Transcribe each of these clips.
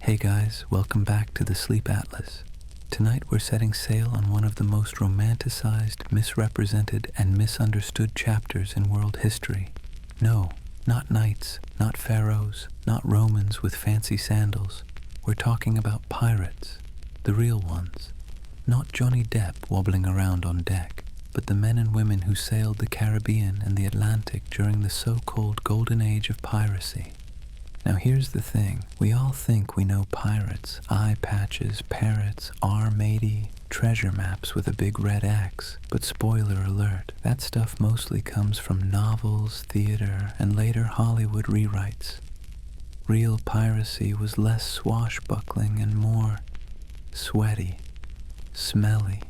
Hey guys, welcome back to the Sleep Atlas. Tonight we're setting sail on one of the most romanticized, misrepresented, and misunderstood chapters in world history. No, not knights, not pharaohs, not Romans with fancy sandals. We're talking about pirates, the real ones. Not Johnny Depp wobbling around on deck, but the men and women who sailed the Caribbean and the Atlantic during the so-called golden age of piracy. Now here's the thing, we all think we know pirates, eye patches, parrots, R-matey, treasure maps with a big red X, but spoiler alert, that stuff mostly comes from novels, theater, and later Hollywood rewrites. Real piracy was less swashbuckling and more sweaty, smelly,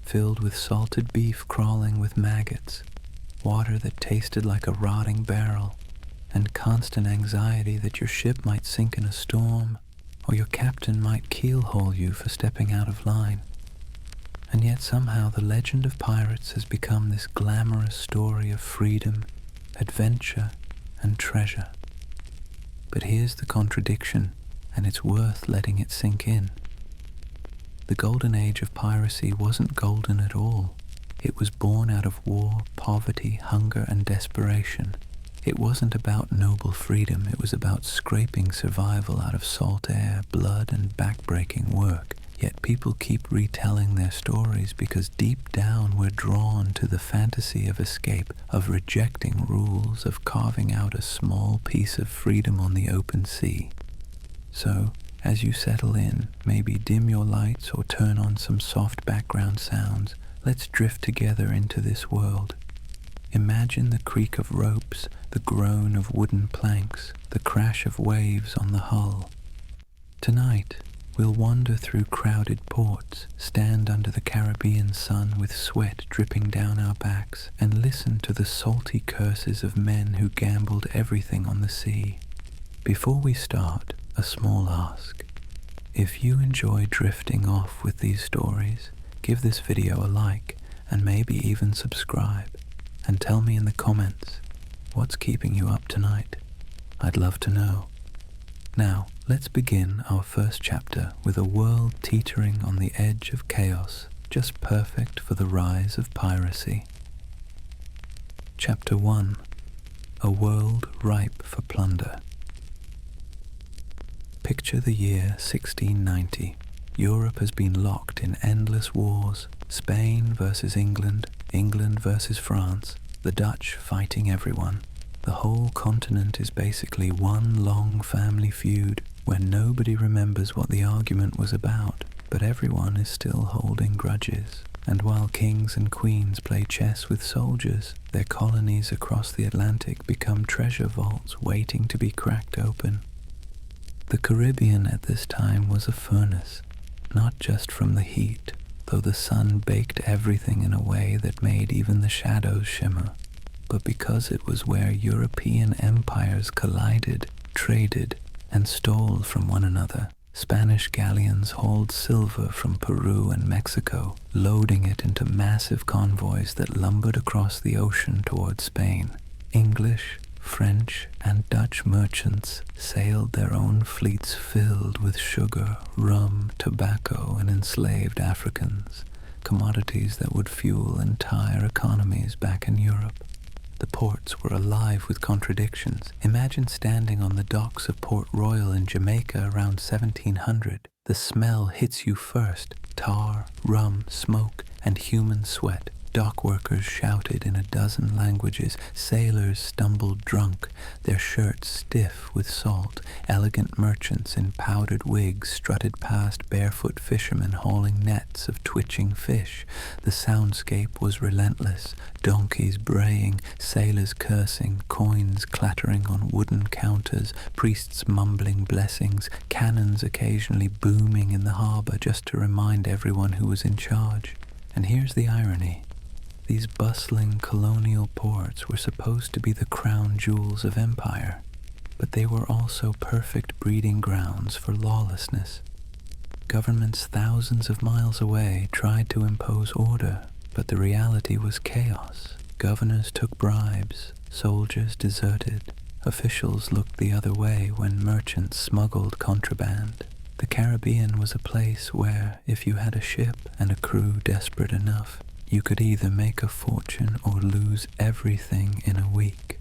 filled with salted beef crawling with maggots, water that tasted like a rotting barrel, and constant anxiety that your ship might sink in a storm, or your captain might keelhaul you for stepping out of line. And yet somehow the legend of pirates has become this glamorous story of freedom, adventure, and treasure. But here's the contradiction, and it's worth letting it sink in. The golden age of piracy wasn't golden at all. It was born out of war, poverty, hunger, and desperation. It wasn't about noble freedom, it was about scraping survival out of salt air, blood, and backbreaking work. Yet people keep retelling their stories because deep down we're drawn to the fantasy of escape, of rejecting rules, of carving out a small piece of freedom on the open sea. So, as you settle in, maybe dim your lights or turn on some soft background sounds, let's drift together into this world. Imagine the creak of ropes, the groan of wooden planks, the crash of waves on the hull. Tonight, we'll wander through crowded ports, stand under the Caribbean sun with sweat dripping down our backs, and listen to the salty curses of men who gambled everything on the sea. Before we start, a small ask. If you enjoy drifting off with these stories, give this video a like, and maybe even subscribe. And tell me in the comments, what's keeping you up tonight? I'd love to know. Now, let's begin our first chapter with a world teetering on the edge of chaos, just perfect for the rise of piracy. Chapter 1. A world ripe for plunder. Picture the year 1690. Europe has been locked in endless wars, Spain versus England, England versus France, the Dutch fighting everyone. The whole continent is basically one long family feud where nobody remembers what the argument was about, but everyone is still holding grudges. And while kings and queens play chess with soldiers, their colonies across the Atlantic become treasure vaults waiting to be cracked open. The Caribbean at this time was a furnace, not just from the heat, though the sun baked everything in a way that made even the shadows shimmer, but because it was where European empires collided, traded, and stole from one another. Spanish galleons hauled silver from Peru and Mexico, loading it into massive convoys that lumbered across the ocean toward Spain. English, French, and Dutch merchants sailed their own fleets filled with sugar, rum, tobacco, and enslaved Africans, commodities that would fuel entire economies back in Europe. The ports were alive with contradictions. Imagine standing on the docks of Port Royal in Jamaica around 1700. The smell hits you first: tar, rum, smoke, and human sweat. Dock workers shouted in a dozen languages, sailors stumbled drunk, their shirts stiff with salt, elegant merchants in powdered wigs strutted past barefoot fishermen hauling nets of twitching fish. The soundscape was relentless, donkeys braying, sailors cursing, coins clattering on wooden counters, priests mumbling blessings, cannons occasionally booming in the harbor just to remind everyone who was in charge. And here's the irony. These bustling colonial ports were supposed to be the crown jewels of empire, but they were also perfect breeding grounds for lawlessness. Governments thousands of miles away tried to impose order, but the reality was chaos. Governors took bribes, soldiers deserted, Officials looked the other way when merchants smuggled contraband. The Caribbean was a place where, if you had a ship and a crew desperate enough, you could either make a fortune or lose everything in a week.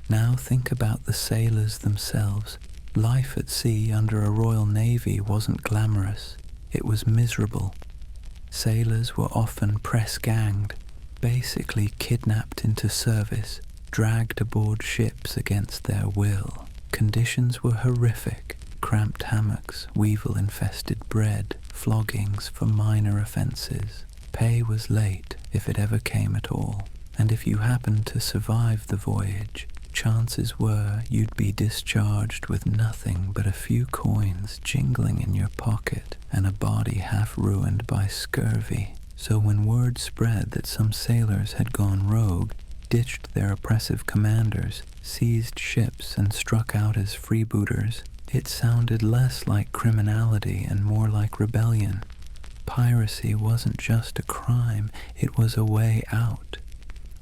Now think about the sailors themselves. Life at sea under a Royal Navy wasn't glamorous. It was miserable. Sailors were often press-ganged, basically kidnapped into service, dragged aboard ships against their will. Conditions were horrific. Cramped hammocks, weevil-infested bread, floggings for minor offences. Pay was late, if it ever came at all, and if you happened to survive the voyage, chances were you'd be discharged with nothing but a few coins jingling in your pocket and a body half ruined by scurvy. So when word spread that some sailors had gone rogue, ditched their oppressive commanders, seized ships and struck out as freebooters, it sounded less like criminality and more like rebellion. Piracy wasn't just a crime, it was a way out.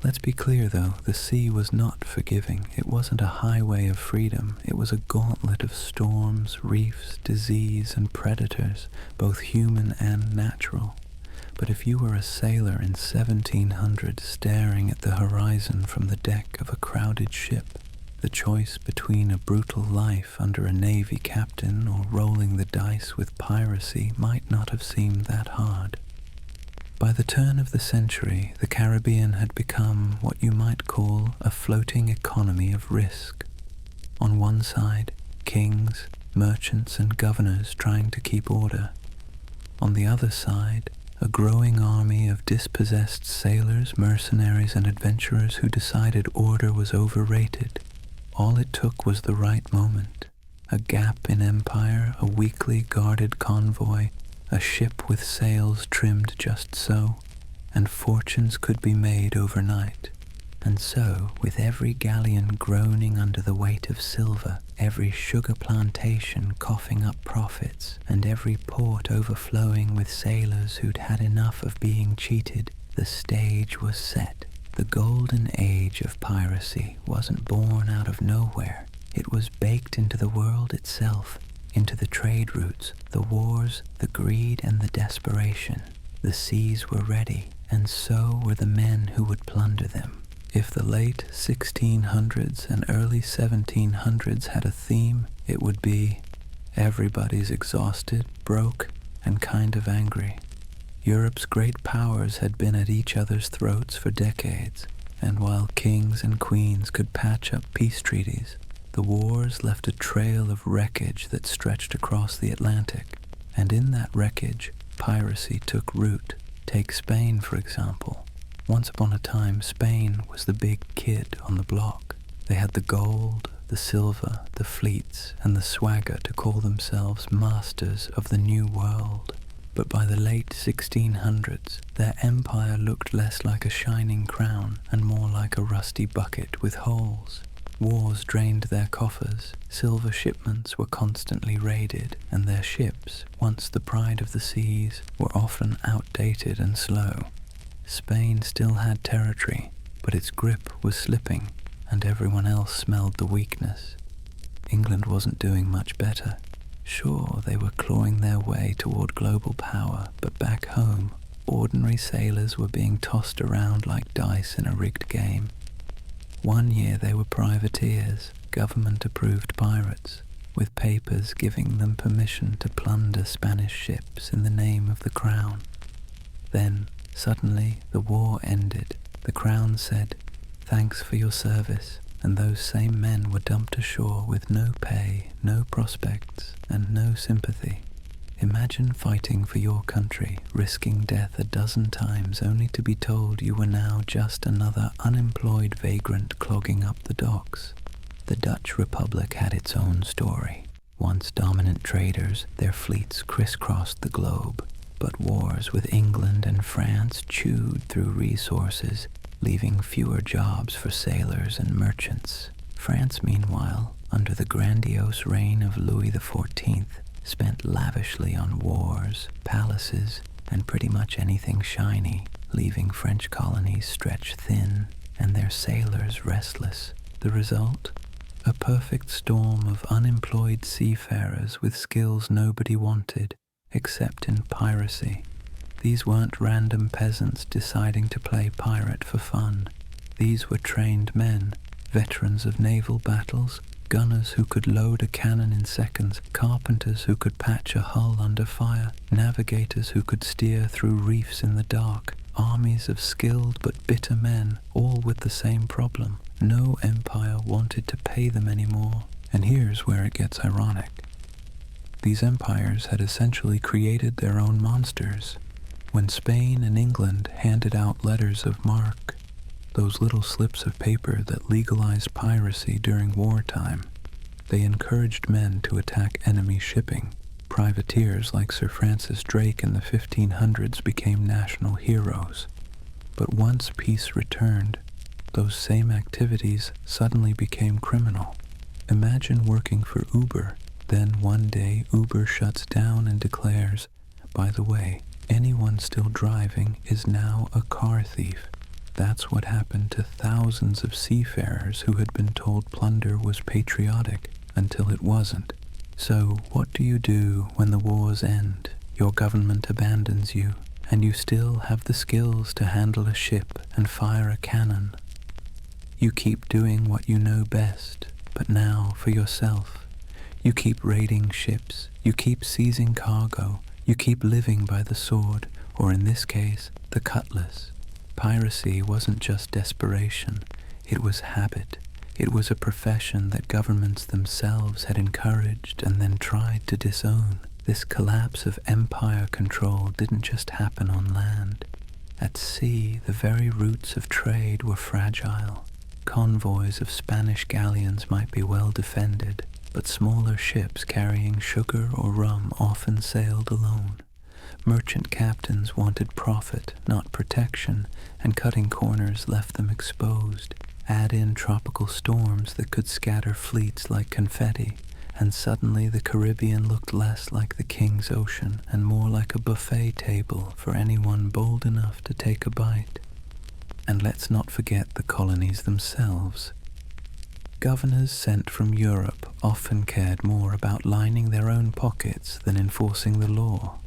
Let's be clear though, the sea was not forgiving. It wasn't a highway of freedom. It was a gauntlet of storms, reefs, disease, and predators, both human and natural. But if you were a sailor in 1700 staring at the horizon from the deck of a crowded ship, the choice between a brutal life under a navy captain or rolling the dice with piracy might not have seemed that hard. By the turn of the century, the Caribbean had become what you might call a floating economy of risk. On one side, kings, merchants, and governors trying to keep order. On the other side, a growing army of dispossessed sailors, mercenaries, and adventurers who decided order was overrated. All it took was the right moment, a gap in empire, a weakly guarded convoy, a ship with sails trimmed just so, and fortunes could be made overnight. And so, with every galleon groaning under the weight of silver, every sugar plantation coughing up profits, and every port overflowing with sailors who'd had enough of being cheated, the stage was set. The golden age of piracy wasn't born out of nowhere. It was baked into the world itself, into the trade routes, the wars, the greed, and the desperation. The seas were ready, and so were the men who would plunder them. If the late 1600s and early 1700s had a theme, it would be, everybody's exhausted, broke, and kind of angry. Europe's great powers had been at each other's throats for decades, and while kings and queens could patch up peace treaties, the wars left a trail of wreckage that stretched across the Atlantic. And in that wreckage, piracy took root. Take Spain, for example. Once upon a time, Spain was the big kid on the block. They had the gold, the silver, the fleets, and the swagger to call themselves masters of the New World. But by the late 1600s, their empire looked less like a shining crown and more like a rusty bucket with holes. Wars drained their coffers, silver shipments were constantly raided, and their ships, once the pride of the seas, were often outdated and slow. Spain still had territory, but its grip was slipping, and everyone else smelled the weakness. England wasn't doing much better. Sure, they were clawing their way toward global power, but back home, ordinary sailors were being tossed around like dice in a rigged game. One year they were privateers, government-approved pirates, with papers giving them permission to plunder Spanish ships in the name of the crown. Then, suddenly, the war ended. The crown said, "Thanks for your service," and those same men were dumped ashore with no pay, no prospects, and no sympathy. Imagine fighting for your country, risking death a dozen times only to be told you were now just another unemployed vagrant clogging up the docks. The Dutch Republic had its own story. Once dominant traders, their fleets crisscrossed the globe, but wars with England and France chewed through resources, leaving fewer jobs for sailors and merchants. France, meanwhile, under the grandiose reign of Louis XIV, spent lavishly on wars, palaces, and pretty much anything shiny, leaving French colonies stretched thin and their sailors restless. The result? a perfect storm of unemployed seafarers with skills nobody wanted except in piracy. These weren't random peasants deciding to play pirate for fun. These were trained men, veterans of naval battles, gunners who could load a cannon in seconds, carpenters who could patch a hull under fire, navigators who could steer through reefs in the dark, armies of skilled but bitter men, all with the same problem. No empire wanted to pay them anymore. And here's where it gets ironic. These empires had essentially created their own monsters. When Spain and England handed out letters of marque, those little slips of paper that legalized piracy during wartime, they encouraged men to attack enemy shipping. Privateers like Sir Francis Drake in the 1500s became national heroes. But once peace returned, those same activities suddenly became criminal. Imagine working for Uber, then one day Uber shuts down and declares, by the way, anyone still driving is now a car thief. That's what happened to thousands of seafarers who had been told plunder was patriotic until it wasn't. So what do you do when the wars end, your government abandons you, and you still have the skills to handle a ship and fire a cannon? You keep doing what you know best, but now for yourself. You keep raiding ships, you keep seizing cargo, you keep living by the sword, or in this case, the cutlass. Piracy wasn't just desperation, it was habit. It was a profession that governments themselves had encouraged and then tried to disown. This collapse of empire control didn't just happen on land. At sea, the very roots of trade were fragile. Convoys of Spanish galleons might be well defended, but smaller ships carrying sugar or rum often sailed alone. Merchant captains wanted profit, not protection, and cutting corners left them exposed. Add in tropical storms that could scatter fleets like confetti, and suddenly the Caribbean looked less like the King's Ocean and more like a buffet table for anyone bold enough to take a bite. And let's not forget the colonies themselves. Governors sent from Europe often cared more about lining their own pockets than enforcing the law.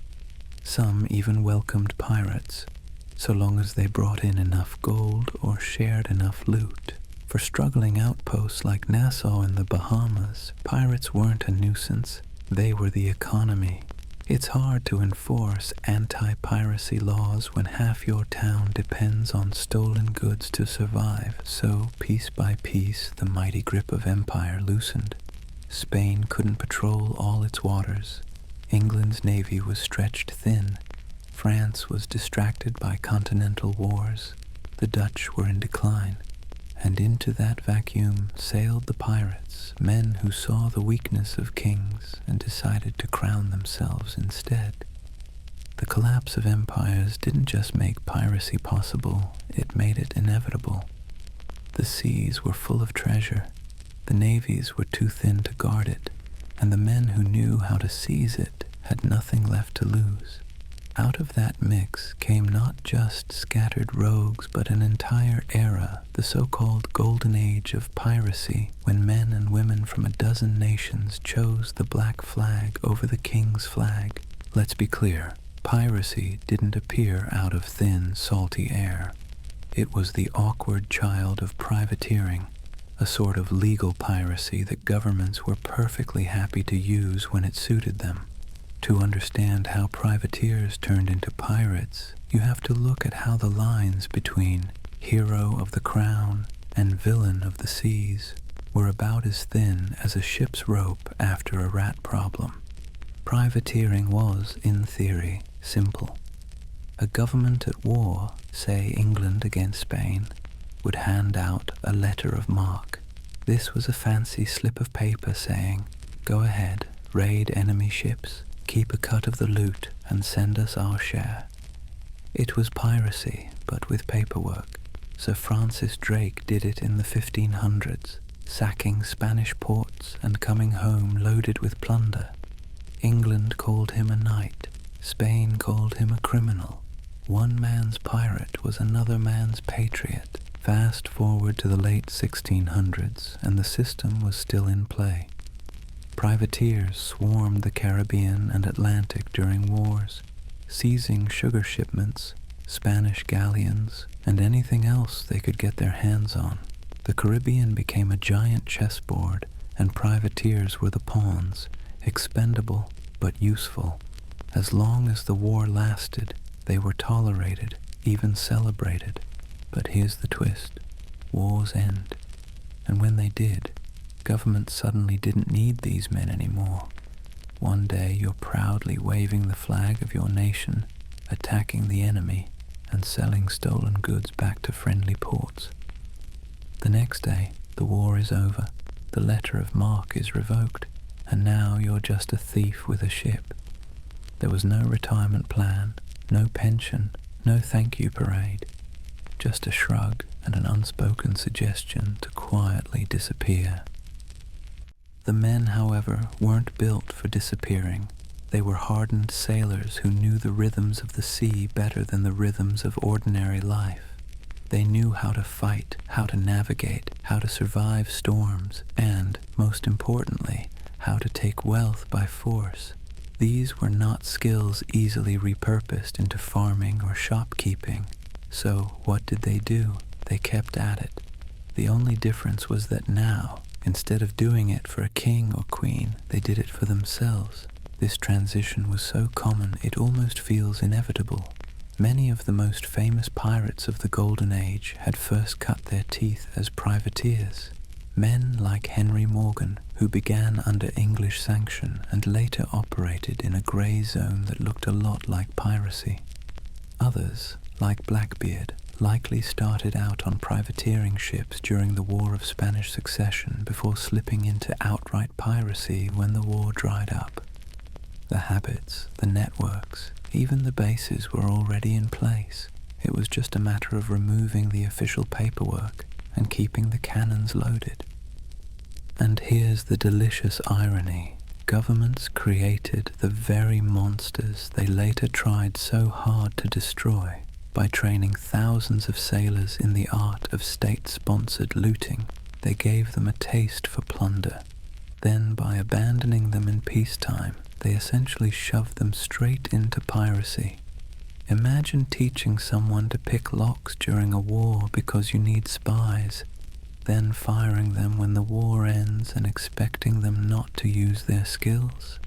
Some even welcomed pirates, so long as they brought in enough gold or shared enough loot. For struggling outposts like Nassau in the Bahamas, pirates weren't a nuisance, they were the economy. It's hard to enforce anti-piracy laws when half your town depends on stolen goods to survive, so piece by piece the mighty grip of empire loosened. Spain couldn't patrol all its waters. England's navy was stretched thin. France was distracted by continental wars. The Dutch were in decline. And into that vacuum sailed the pirates, men who saw the weakness of kings and decided to crown themselves instead. The collapse of empires didn't just make piracy possible, it made it inevitable. The seas were full of treasure. The navies were too thin to guard it, and the men who knew how to seize it had nothing left to lose. Out of that mix came not just scattered rogues, but an entire era, the so-called Golden Age of piracy, when men and women from a dozen nations chose the black flag over the king's flag. Let's be clear, piracy didn't appear out of thin, salty air. It was the awkward child of privateering, a sort of legal piracy that governments were perfectly happy to use when it suited them. To understand how privateers turned into pirates, you have to look at how the lines between hero of the crown and villain of the seas were about as thin as a ship's rope after a rat problem. Privateering was, in theory, simple. A government at war, say England against Spain, would hand out a letter of marque. This was a fancy slip of paper saying, "Go ahead, raid enemy ships, keep a cut of the loot, and send us our share." It was piracy, but with paperwork. Sir Francis Drake did it in the 1500s, sacking Spanish ports and coming home loaded with plunder. England called him a knight, Spain called him a criminal. One man's pirate was another man's patriot. Fast forward to the late 1600s, and the system was still in play. Privateers swarmed the Caribbean and Atlantic during wars, seizing sugar shipments, Spanish galleons, and anything else they could get their hands on. The Caribbean became a giant chessboard, and privateers were the pawns, expendable but useful. As long as the war lasted, they were tolerated, even celebrated. But here's the twist. Wars end. And when they did, governments suddenly didn't need these men anymore. One day you're proudly waving the flag of your nation, attacking the enemy, and selling stolen goods back to friendly ports. The next day, the war is over, the letter of marque is revoked, and now you're just a thief with a ship. There was no retirement plan, no pension, no thank you parade, just a shrug and an unspoken suggestion to quietly disappear. The men, however, weren't built for disappearing. They were hardened sailors who knew the rhythms of the sea better than the rhythms of ordinary life. They knew how to fight, how to navigate, how to survive storms, and, most importantly, how to take wealth by force. These were not skills easily repurposed into farming or shopkeeping. So what did they do? They kept at it. The only difference was that now, instead of doing it for a king or queen, they did it for themselves. This transition was so common it almost feels inevitable. Many of the most famous pirates of the Golden Age had first cut their teeth as privateers. Men like Henry Morgan, who began under English sanction and later operated in a grey zone that looked a lot like piracy. Others, like Blackbeard, likely started out on privateering ships during the War of Spanish Succession before slipping into outright piracy when the war dried up. The habits, the networks, even the bases were already in place. It was just a matter of removing the official paperwork and keeping the cannons loaded. And here's the delicious irony. Governments created the very monsters they later tried so hard to destroy by training thousands of sailors in the art of state-sponsored looting. They gave them a taste for plunder. Then, by abandoning them in peacetime, they essentially shoved them straight into piracy. Imagine teaching someone to pick locks during a war because you need spies, then firing them when the war ends and expecting them not to use their skills.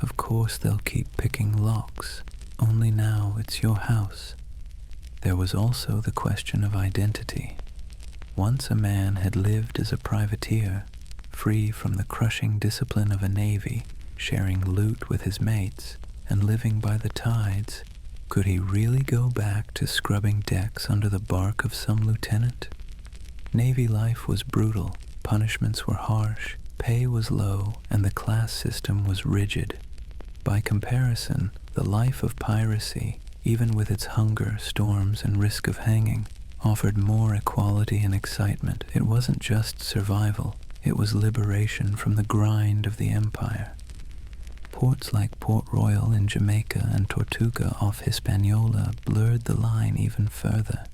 Of course they'll keep picking locks, only now it's your house. There was also the question of identity. Once a man had lived as a privateer, free from the crushing discipline of a navy, sharing loot with his mates, and living by the tides, could he really go back to scrubbing decks under the bark of some lieutenant? Navy life was brutal, punishments were harsh, pay was low, and the class system was rigid. By comparison, the life of piracy, even with its hunger, storms, and risk of hanging, offered more equality and excitement. It wasn't just survival, it was liberation from the grind of the empire. Ports like Port Royal in Jamaica and Tortuga off Hispaniola blurred the line even further.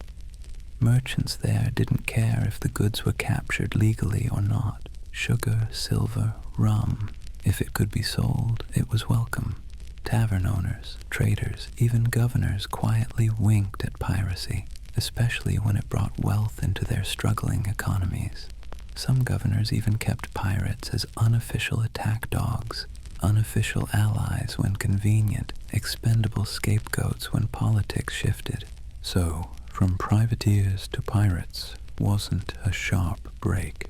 Merchants there didn't care if the goods were captured legally or not. Sugar, silver, rum, if it could be sold, it was welcome. Tavern owners, traders, even governors quietly winked at piracy, especially when it brought wealth into their struggling economies. Some governors even kept pirates as unofficial attack dogs, unofficial allies when convenient, expendable scapegoats when politics shifted. So, from privateers to pirates wasn't a sharp break.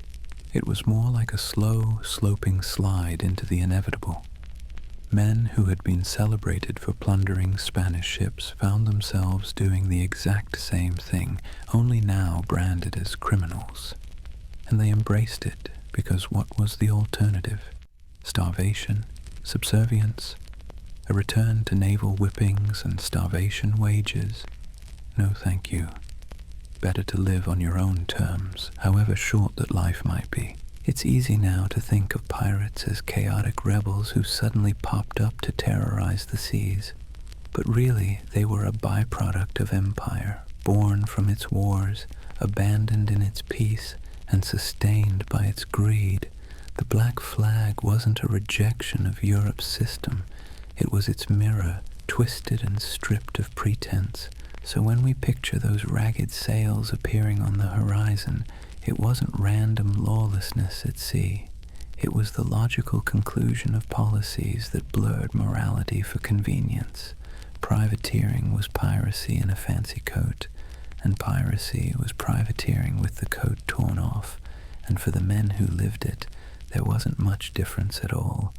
It was more like a slow, sloping slide into the inevitable. Men who had been celebrated for plundering Spanish ships found themselves doing the exact same thing, only now branded as criminals. And they embraced it because what was the alternative? Starvation, subservience, a return to naval whippings and starvation wages? No, thank you. Better to live on your own terms, however short that life might be. It's easy now to think of pirates as chaotic rebels who suddenly popped up to terrorize the seas. But really, they were a byproduct of empire, born from its wars, abandoned in its peace and sustained by its greed. The black flag wasn't a rejection of Europe's system, it was its mirror, twisted and stripped of pretense. So when we picture those ragged sails appearing on the horizon, it wasn't random lawlessness at sea. It was the logical conclusion of policies that blurred morality for convenience. Privateering was piracy in a fancy coat, and piracy was privateering with the coat torn off, and for the men who lived it, there wasn't much difference at all.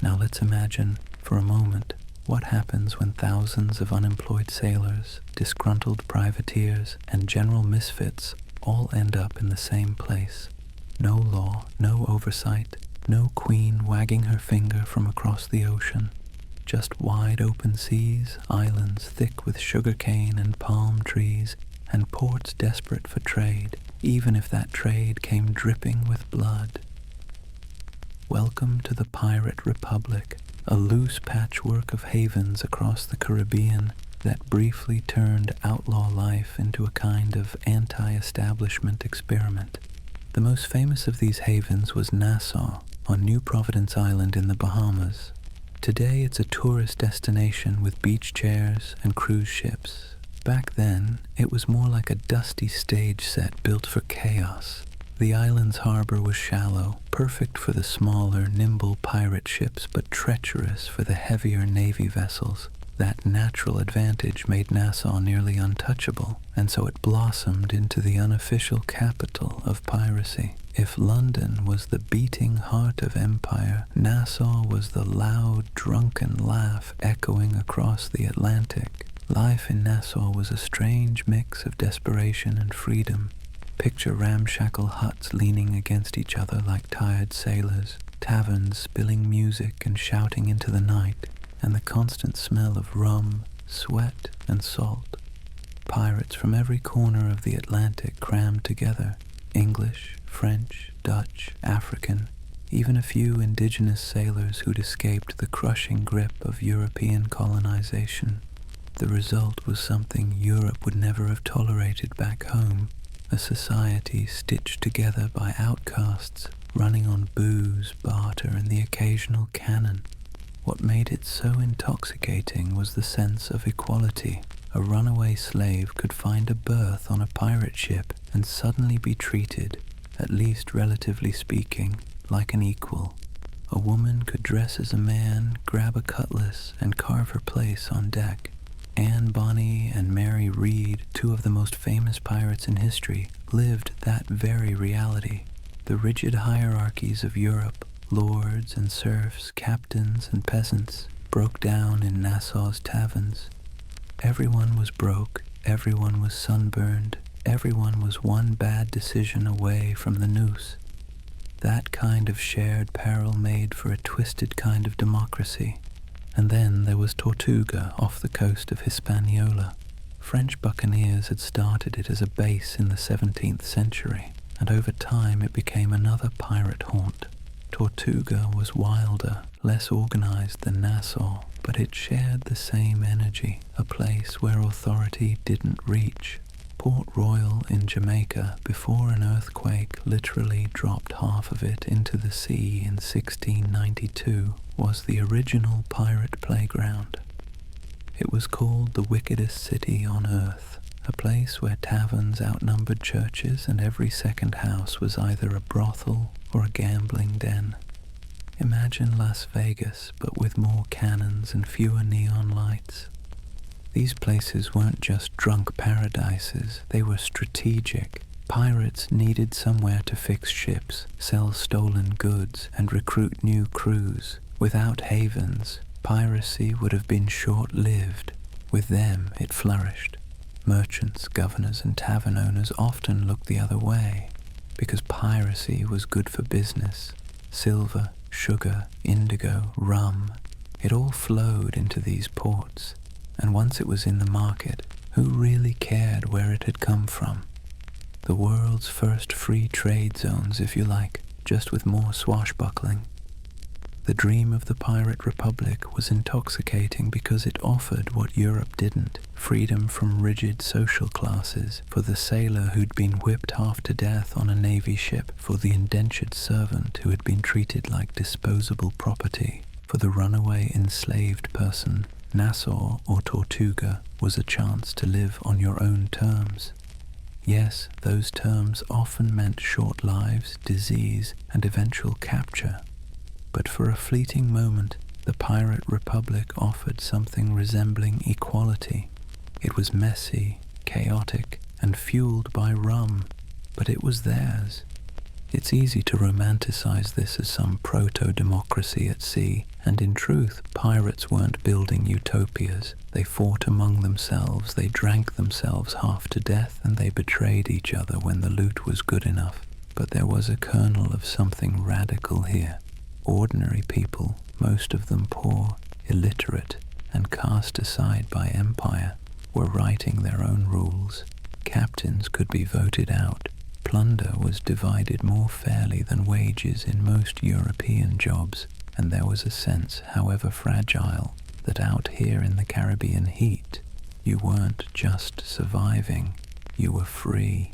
Now let's imagine, for a moment, what happens when thousands of unemployed sailors, disgruntled privateers, and general misfits all end up in the same place. No law, no oversight, no queen wagging her finger from across the ocean. Just wide open seas, islands thick with sugarcane and palm trees, and ports desperate for trade, even if that trade came dripping with blood. Welcome to the Pirate Republic, a loose patchwork of havens across the Caribbean that briefly turned outlaw life into a kind of anti-establishment experiment. The most famous of these havens was Nassau, on New Providence Island in the Bahamas. Today it's a tourist destination with beach chairs and cruise ships. Back then, it was more like a dusty stage set built for chaos. The island's harbor was shallow, perfect for the smaller, nimble pirate ships, but treacherous for the heavier navy vessels. That natural advantage made Nassau nearly untouchable, and so it blossomed into the unofficial capital of piracy. If London was the beating heart of empire, Nassau was the loud, drunken laugh echoing across the Atlantic. Life in Nassau was a strange mix of desperation and freedom. Picture ramshackle huts leaning against each other like tired sailors, taverns spilling music and shouting into the night, and the constant smell of rum, sweat, and salt. Pirates from every corner of the Atlantic crammed together, English, French, Dutch, African, even a few indigenous sailors who'd escaped the crushing grip of European colonization. The result was something Europe would never have tolerated back home, a society stitched together by outcasts, running on booze, barter, and the occasional cannon. What made it so intoxicating was the sense of equality. A runaway slave could find a berth on a pirate ship and suddenly be treated, at least relatively speaking, like an equal. A woman could dress as a man, grab a cutlass, and carve her place on deck. Anne Bonny and Mary Read, two of the most famous pirates in history, lived that very reality. The rigid hierarchies of Europe, lords and serfs, captains and peasants, broke down in Nassau's taverns. Everyone was broke, everyone was sunburned, everyone was one bad decision away from the noose. That kind of shared peril made for a twisted kind of democracy. And then there was Tortuga off the coast of Hispaniola. French buccaneers had started it as a base in the 17th century, and over time it became another pirate haunt. Tortuga was wilder, less organized than Nassau, but it shared the same energy, a place where authority didn't reach. Port Royal in Jamaica, before an earthquake literally dropped half of it into the sea in 1692, was the original pirate playground. It was called the wickedest city on earth, a place where taverns outnumbered churches and every second house was either a brothel or a gambling den. Imagine Las Vegas, but with more cannons and fewer neon lights. These places weren't just drunk paradises, they were strategic. Pirates needed somewhere to fix ships, sell stolen goods, and recruit new crews. Without havens, piracy would have been short-lived. With them, it flourished. Merchants, governors, and tavern owners often looked the other way, because piracy was good for business. Silver, sugar, indigo, rum, it all flowed into these ports. And once it was in the market, who really cared where it had come from? The world's first free trade zones, if you like, just with more swashbuckling. The dream of the pirate republic was intoxicating because it offered what Europe didn't: freedom from rigid social classes, for the sailor who'd been whipped half to death on a navy ship, for the indentured servant who had been treated like disposable property, for the runaway enslaved person. Nassau or Tortuga was a chance to live on your own terms. Yes, those terms often meant short lives, disease, and eventual capture. But for a fleeting moment, the pirate republic offered something resembling equality. It was messy, chaotic, and fueled by rum, but it was theirs. It's easy to romanticize this as some proto-democracy at sea, and in truth, pirates weren't building utopias. They fought among themselves, they drank themselves half to death, and they betrayed each other when the loot was good enough. But there was a kernel of something radical here. Ordinary people, most of them poor, illiterate, and cast aside by empire, were writing their own rules. Captains could be voted out. Plunder was divided more fairly than wages in most European jobs, and there was a sense, however fragile, that out here in the Caribbean heat, you weren't just surviving, you were free.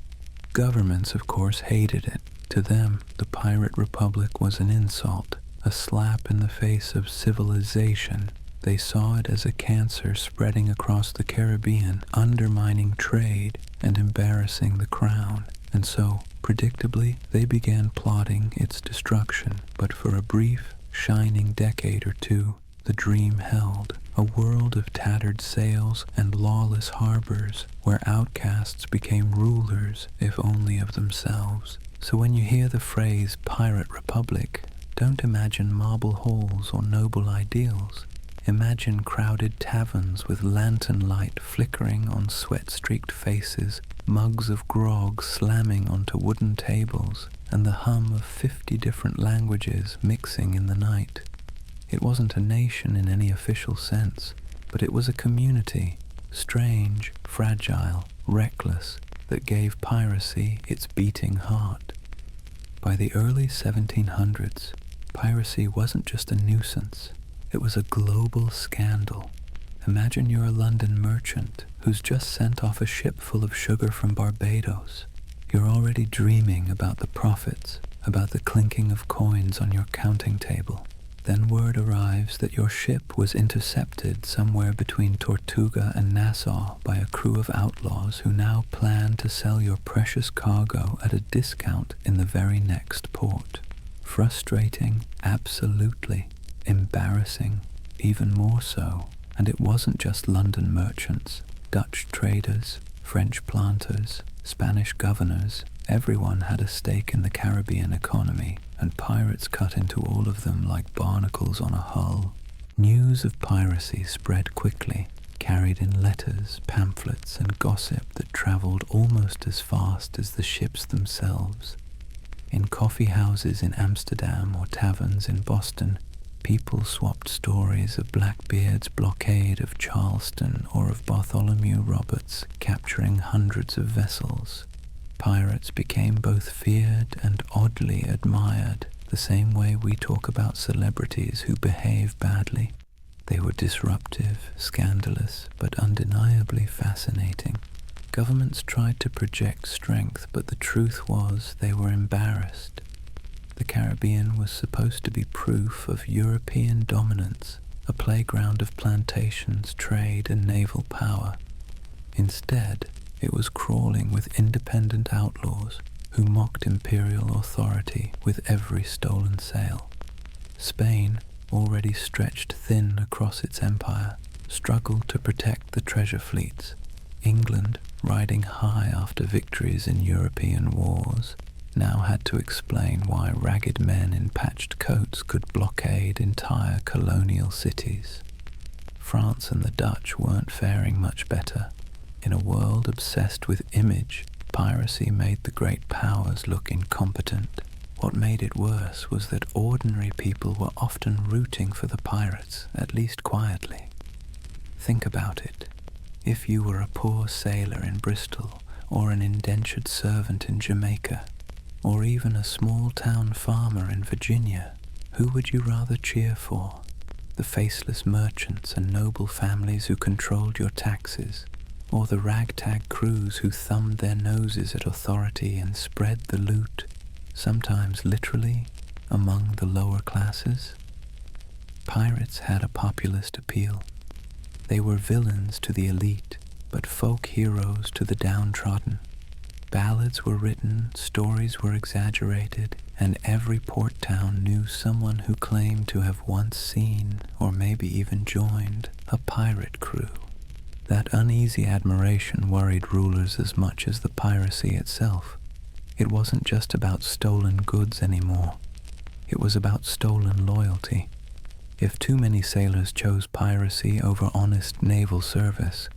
Governments, of course, hated it. To them, the pirate republic was an insult, a slap in the face of civilization. They saw it as a cancer spreading across the Caribbean, undermining trade and embarrassing the crown. And so, predictably, they began plotting its destruction. But for a brief, shining decade or two, the dream held. A world of tattered sails and lawless harbors, where outcasts became rulers, if only of themselves. So when you hear the phrase Pirate Republic, don't imagine marble halls or noble ideals. Imagine crowded taverns with lantern light flickering on sweat-streaked faces, mugs of grog slamming onto wooden tables, and the hum of 50 different languages mixing in the night. It wasn't a nation in any official sense, but it was a community, strange, fragile, reckless, that gave piracy its beating heart. By the early 1700s, piracy wasn't just a nuisance, it was a global scandal. Imagine you're a London merchant who's just sent off a ship full of sugar from Barbados. You're already dreaming about the profits, about the clinking of coins on your counting table. Then word arrives that your ship was intercepted somewhere between Tortuga and Nassau by a crew of outlaws who now plan to sell your precious cargo at a discount in the very next port. Frustrating, absolutely. Embarrassing, even more so. And it wasn't just London merchants, Dutch traders, French planters, Spanish governors. Everyone had a stake in the Caribbean economy, and pirates cut into all of them like barnacles on a hull. News of piracy spread quickly, carried in letters, pamphlets, and gossip that traveled almost as fast as the ships themselves. In coffee houses in Amsterdam or taverns in Boston, people swapped stories of Blackbeard's blockade of Charleston or of Bartholomew Roberts capturing hundreds of vessels. Pirates became both feared and oddly admired, the same way we talk about celebrities who behave badly. They were disruptive, scandalous, but undeniably fascinating. Governments tried to project strength, but the truth was they were embarrassed. The Caribbean was supposed to be proof of European dominance, a playground of plantations, trade, and naval power. Instead, it was crawling with independent outlaws who mocked imperial authority with every stolen sail. Spain, already stretched thin across its empire, struggled to protect the treasure fleets. England, riding high after victories in European wars, now had to explain why ragged men in patched coats could blockade entire colonial cities. France and the Dutch weren't faring much better. In a world obsessed with image, piracy made the great powers look incompetent. What made it worse was that ordinary people were often rooting for the pirates, at least quietly. Think about it. If you were a poor sailor in Bristol, or an indentured servant in Jamaica, or even a small-town farmer in Virginia, Who would you rather cheer for? The faceless merchants and noble families who controlled your taxes, or the ragtag crews who thumbed their noses at authority and spread the loot, sometimes literally, among the lower classes? Pirates had a populist appeal. They were villains to the elite, but folk heroes to the downtrodden. Ballads were written, stories were exaggerated, and every port town knew someone who claimed to have once seen, or maybe even joined, a pirate crew. That uneasy admiration worried rulers as much as the piracy itself. It wasn't just about stolen goods anymore. It was about stolen loyalty. If too many sailors chose piracy over honest naval service,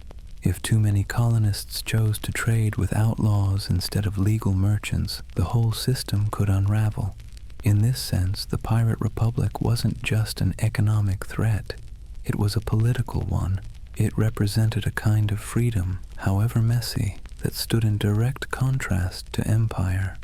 if too many colonists chose to trade with outlaws instead of legal merchants, the whole system could unravel. In this sense, the Pirate Republic wasn't just an economic threat. It was a political one. It represented a kind of freedom, however messy, that stood in direct contrast to empire.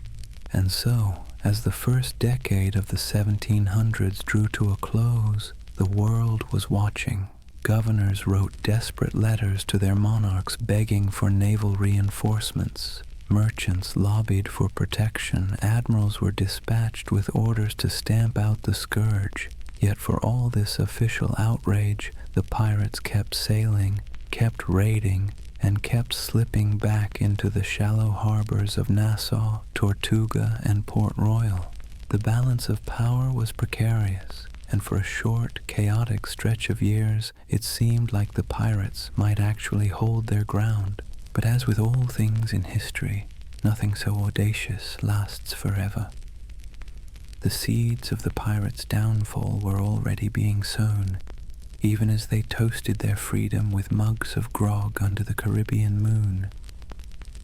And so, as the first decade of the 1700s drew to a close, the world was watching. Governors wrote desperate letters to their monarchs begging for naval reinforcements. Merchants lobbied for protection. Admirals were dispatched with orders to stamp out the scourge. Yet for all this official outrage, the pirates kept sailing, kept raiding, and kept slipping back into the shallow harbors of Nassau, Tortuga, and Port Royal. The balance of power was precarious, and for a short, chaotic stretch of years, it seemed like the pirates might actually hold their ground. But as with all things in history, nothing so audacious lasts forever. The seeds of the pirates' downfall were already being sown, even as they toasted their freedom with mugs of grog under the Caribbean moon.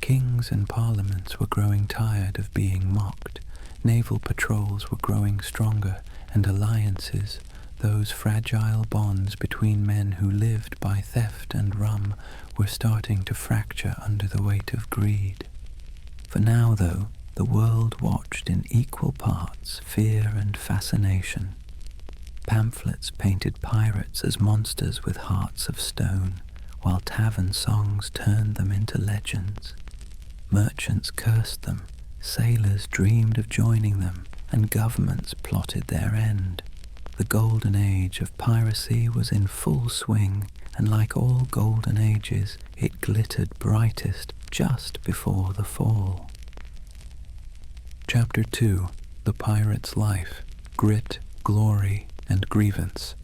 Kings and parliaments were growing tired of being mocked. Naval patrols were growing stronger, and alliances, those fragile bonds between men who lived by theft and rum, were starting to fracture under the weight of greed. For now, though, the world watched in equal parts fear and fascination. Pamphlets painted pirates as monsters with hearts of stone, while tavern songs turned them into legends. Merchants cursed them, sailors dreamed of joining them, and governments plotted their end. The golden age of piracy was in full swing, and like all golden ages, it glittered brightest just before the fall. Chapter 2. The Pirate's Life, Grit, Glory, and Grievance.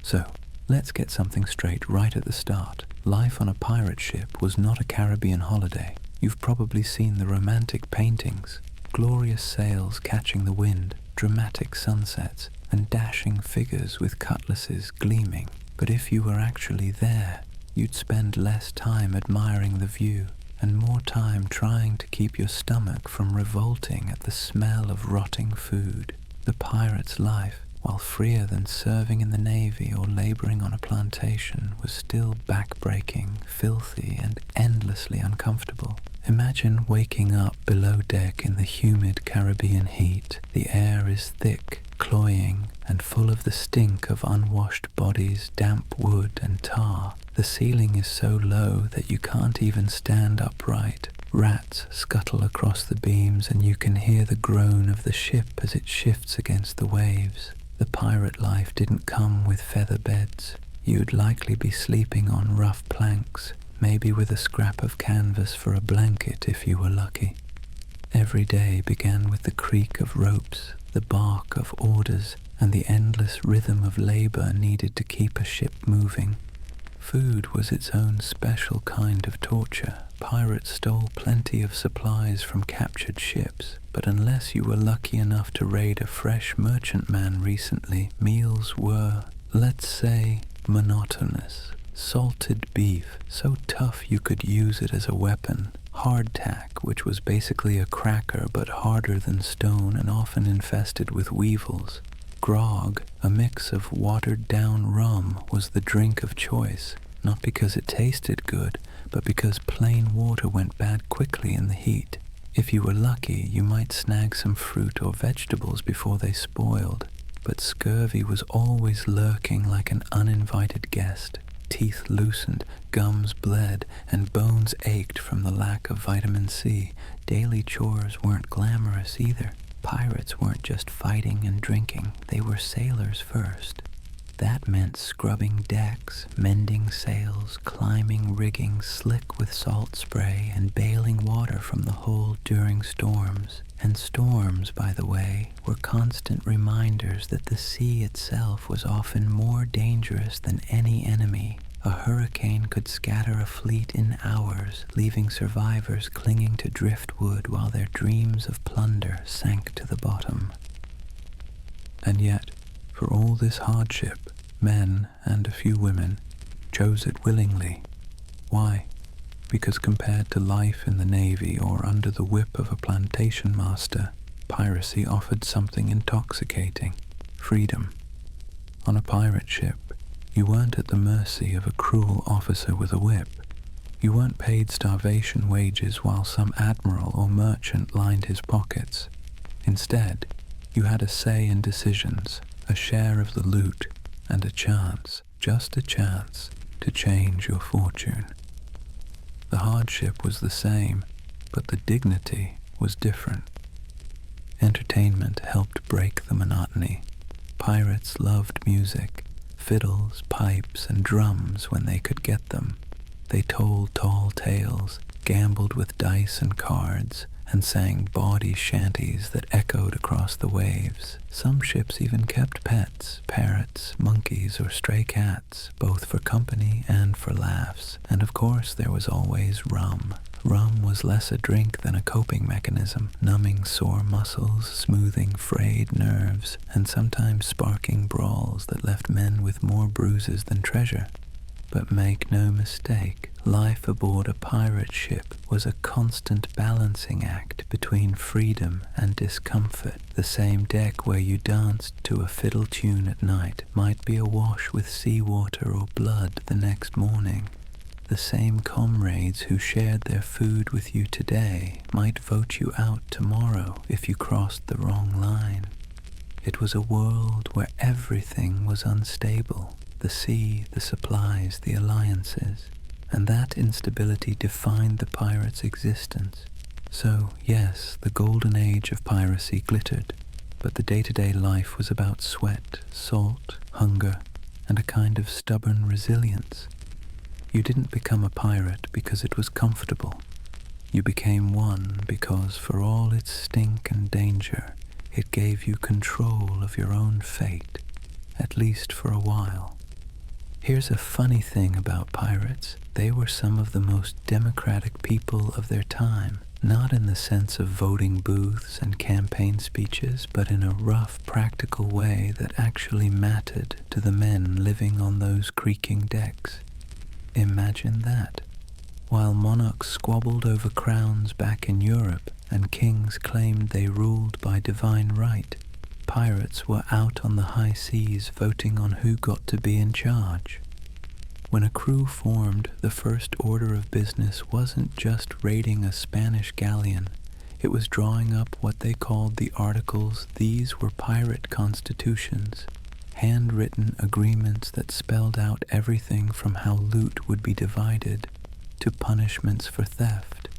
So, let's get something straight right at the start. Life on a pirate ship was not a Caribbean holiday. You've probably seen the romantic paintings. Glorious sails catching the wind, dramatic sunsets, and dashing figures with cutlasses gleaming. But if you were actually there, you'd spend less time admiring the view, and more time trying to keep your stomach from revolting at the smell of rotting food. The pirate's life, while freer than serving in the navy or laboring on a plantation, was still back-breaking, filthy, and endlessly uncomfortable. Imagine waking up below deck in the humid Caribbean heat. The air is thick, cloying, and full of the stink of unwashed bodies, damp wood, and tar. The ceiling is so low that you can't even stand upright. Rats scuttle across the beams, and you can hear the groan of the ship as it shifts against the waves. The pirate life didn't come with feather beds. You'd likely be sleeping on rough planks, maybe with a scrap of canvas for a blanket if you were lucky. Every day began with the creak of ropes, the bark of orders, and the endless rhythm of labor needed to keep a ship moving. Food was its own special kind of torture. Pirates stole plenty of supplies from captured ships, but unless you were lucky enough to raid a fresh merchantman recently, meals were, let's say, monotonous. Salted beef, so tough you could use it as a weapon. Hardtack, which was basically a cracker but harder than stone and often infested with weevils. Grog, a mix of watered-down rum, was the drink of choice, not because it tasted good, but because plain water went bad quickly in the heat. If you were lucky, you might snag some fruit or vegetables before they spoiled, but scurvy was always lurking like an uninvited guest. Teeth loosened, gums bled, and bones ached from the lack of vitamin C. Daily chores weren't glamorous either. Pirates weren't just fighting and drinking, they were sailors first. That meant scrubbing decks, mending sails, climbing rigging slick with salt spray, and bailing water from the hold during storms. And storms, by the way, were constant reminders that the sea itself was often more dangerous than any enemy. A hurricane could scatter a fleet in hours, leaving survivors clinging to driftwood while their dreams of plunder sank to the bottom. And yet, for all this hardship, men, and a few women, chose it willingly. Why? Because compared to life in the Navy or under the whip of a plantation master, piracy offered something intoxicating: freedom. On a pirate ship, you weren't at the mercy of a cruel officer with a whip. You weren't paid starvation wages while some admiral or merchant lined his pockets. Instead, you had a say in decisions, a share of the loot, and a chance, just a chance, to change your fortune. The hardship was the same, but the dignity was different. Entertainment helped break the monotony. Pirates loved music, fiddles, pipes, and drums when they could get them. They told tall tales, gambled with dice and cards, and sang bawdy shanties that echoed across the waves. Some ships even kept pets, parrots, monkeys, or stray cats, both for company and for laughs. And of course there was always rum. Rum was less a drink than a coping mechanism, numbing sore muscles, smoothing frayed nerves, and sometimes sparking brawls that left men with more bruises than treasure. But make no mistake, life aboard a pirate ship was a constant balancing act between freedom and discomfort. The same deck where you danced to a fiddle tune at night might be awash with seawater or blood the next morning. The same comrades who shared their food with you today might vote you out tomorrow if you crossed the wrong line. It was a world where everything was unstable. The sea, the supplies, the alliances, and that instability defined the pirate's existence. So, yes, the golden age of piracy glittered, but the day-to-day life was about sweat, salt, hunger, and a kind of stubborn resilience. You didn't become a pirate because it was comfortable. You became one because, for all its stink and danger, it gave you control of your own fate, at least for a while. Here's a funny thing about pirates. They were some of the most democratic people of their time, not in the sense of voting booths and campaign speeches, but in a rough, practical way that actually mattered to the men living on those creaking decks. Imagine that. While monarchs squabbled over crowns back in Europe and kings claimed they ruled by divine right, pirates were out on the high seas voting on who got to be in charge. When a crew formed, the first order of business wasn't just raiding a Spanish galleon. It was drawing up what they called the Articles. These were pirate constitutions, handwritten agreements that spelled out everything from how loot would be divided, to punishments for theft,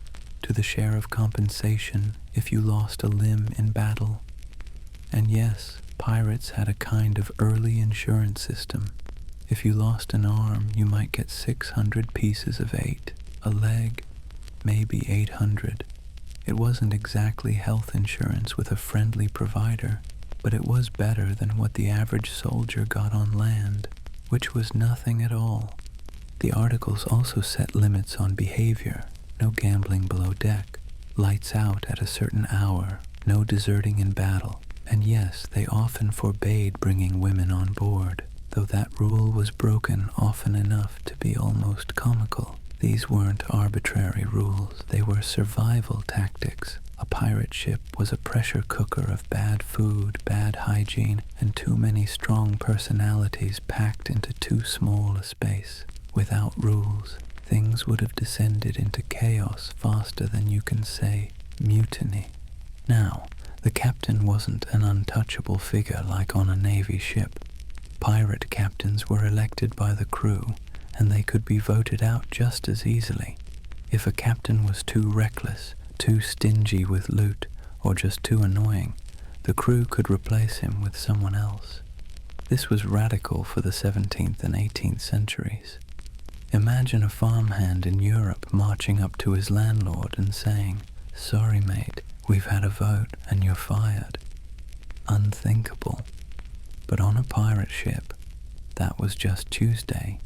to the share of compensation if you lost a limb in battle. And yes, pirates had a kind of early insurance system. If you lost an arm, you might get 600 pieces of 8, a leg, maybe 800. It wasn't exactly health insurance with a friendly provider, but it was better than what the average soldier got on land, which was nothing at all. The articles also set limits on behavior: no gambling below deck, lights out at a certain hour, no deserting in battle. And yes, they often forbade bringing women on board, though that rule was broken often enough to be almost comical. These weren't arbitrary rules, they were survival tactics. A pirate ship was a pressure cooker of bad food, bad hygiene, and too many strong personalities packed into too small a space. Without rules, things would have descended into chaos faster than you can say. mutiny. Now, the captain wasn't an untouchable figure like on a Navy ship. Pirate captains were elected by the crew, and they could be voted out just as easily. If a captain was too reckless, too stingy with loot, or just too annoying, the crew could replace him with someone else. This was radical for the 17th and 18th centuries. Imagine a farmhand in Europe marching up to his landlord and saying, "Sorry mate, we've had a vote and you're fired." Unthinkable. But on a pirate ship, that was just Tuesday.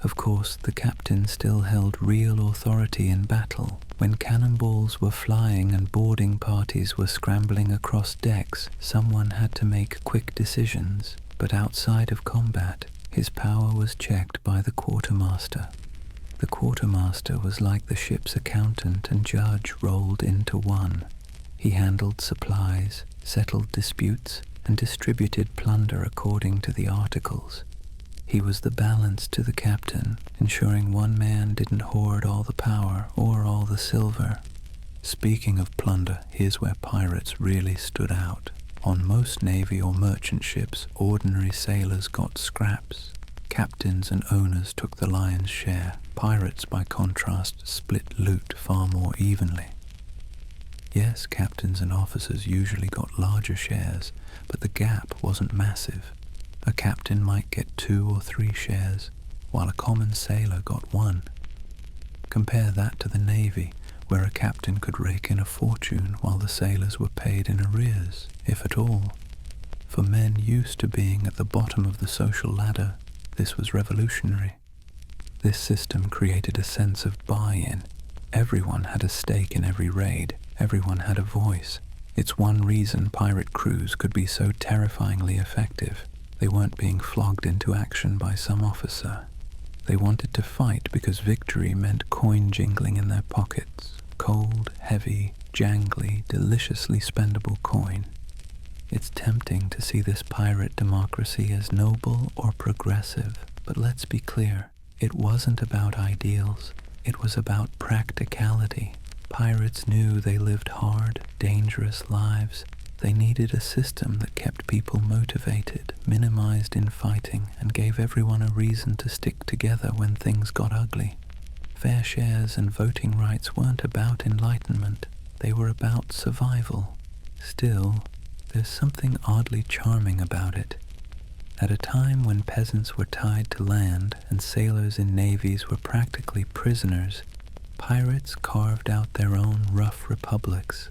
Of course, the captain still held real authority in battle. When cannonballs were flying and boarding parties were scrambling across decks, someone had to make quick decisions. But outside of combat, his power was checked by the quartermaster. The quartermaster was like the ship's accountant and judge rolled into one. He handled supplies, settled disputes, and distributed plunder according to the articles. He was the balance to the captain, ensuring one man didn't hoard all the power or all the silver. Speaking of plunder, here's where pirates really stood out. On most navy or merchant ships, ordinary sailors got scraps. Captains and owners took the lion's share. Pirates, by contrast, split loot far more evenly. Yes, captains and officers usually got larger shares, but the gap wasn't massive. A captain might get 2 or 3 shares, while a common sailor got 1. Compare that to the Navy, where a captain could rake in a fortune while the sailors were paid in arrears, if at all. For men used to being at the bottom of the social ladder, this was revolutionary. This system created a sense of buy-in. Everyone had a stake in every raid. Everyone had a voice. It's one reason pirate crews could be so terrifyingly effective. They weren't being flogged into action by some officer. They wanted to fight because victory meant coin jingling in their pockets. Cold, heavy, jangly, deliciously spendable coin. It's tempting to see this pirate democracy as noble or progressive, but let's be clear, it wasn't about ideals. It was about practicality. Pirates knew they lived hard, dangerous lives. They needed a system that kept people motivated, minimized infighting, and gave everyone a reason to stick together when things got ugly. Fair shares and voting rights weren't about enlightenment. They were about survival. Still, there's something oddly charming about it. At a time when peasants were tied to land and sailors in navies were practically prisoners, pirates carved out their own rough republics.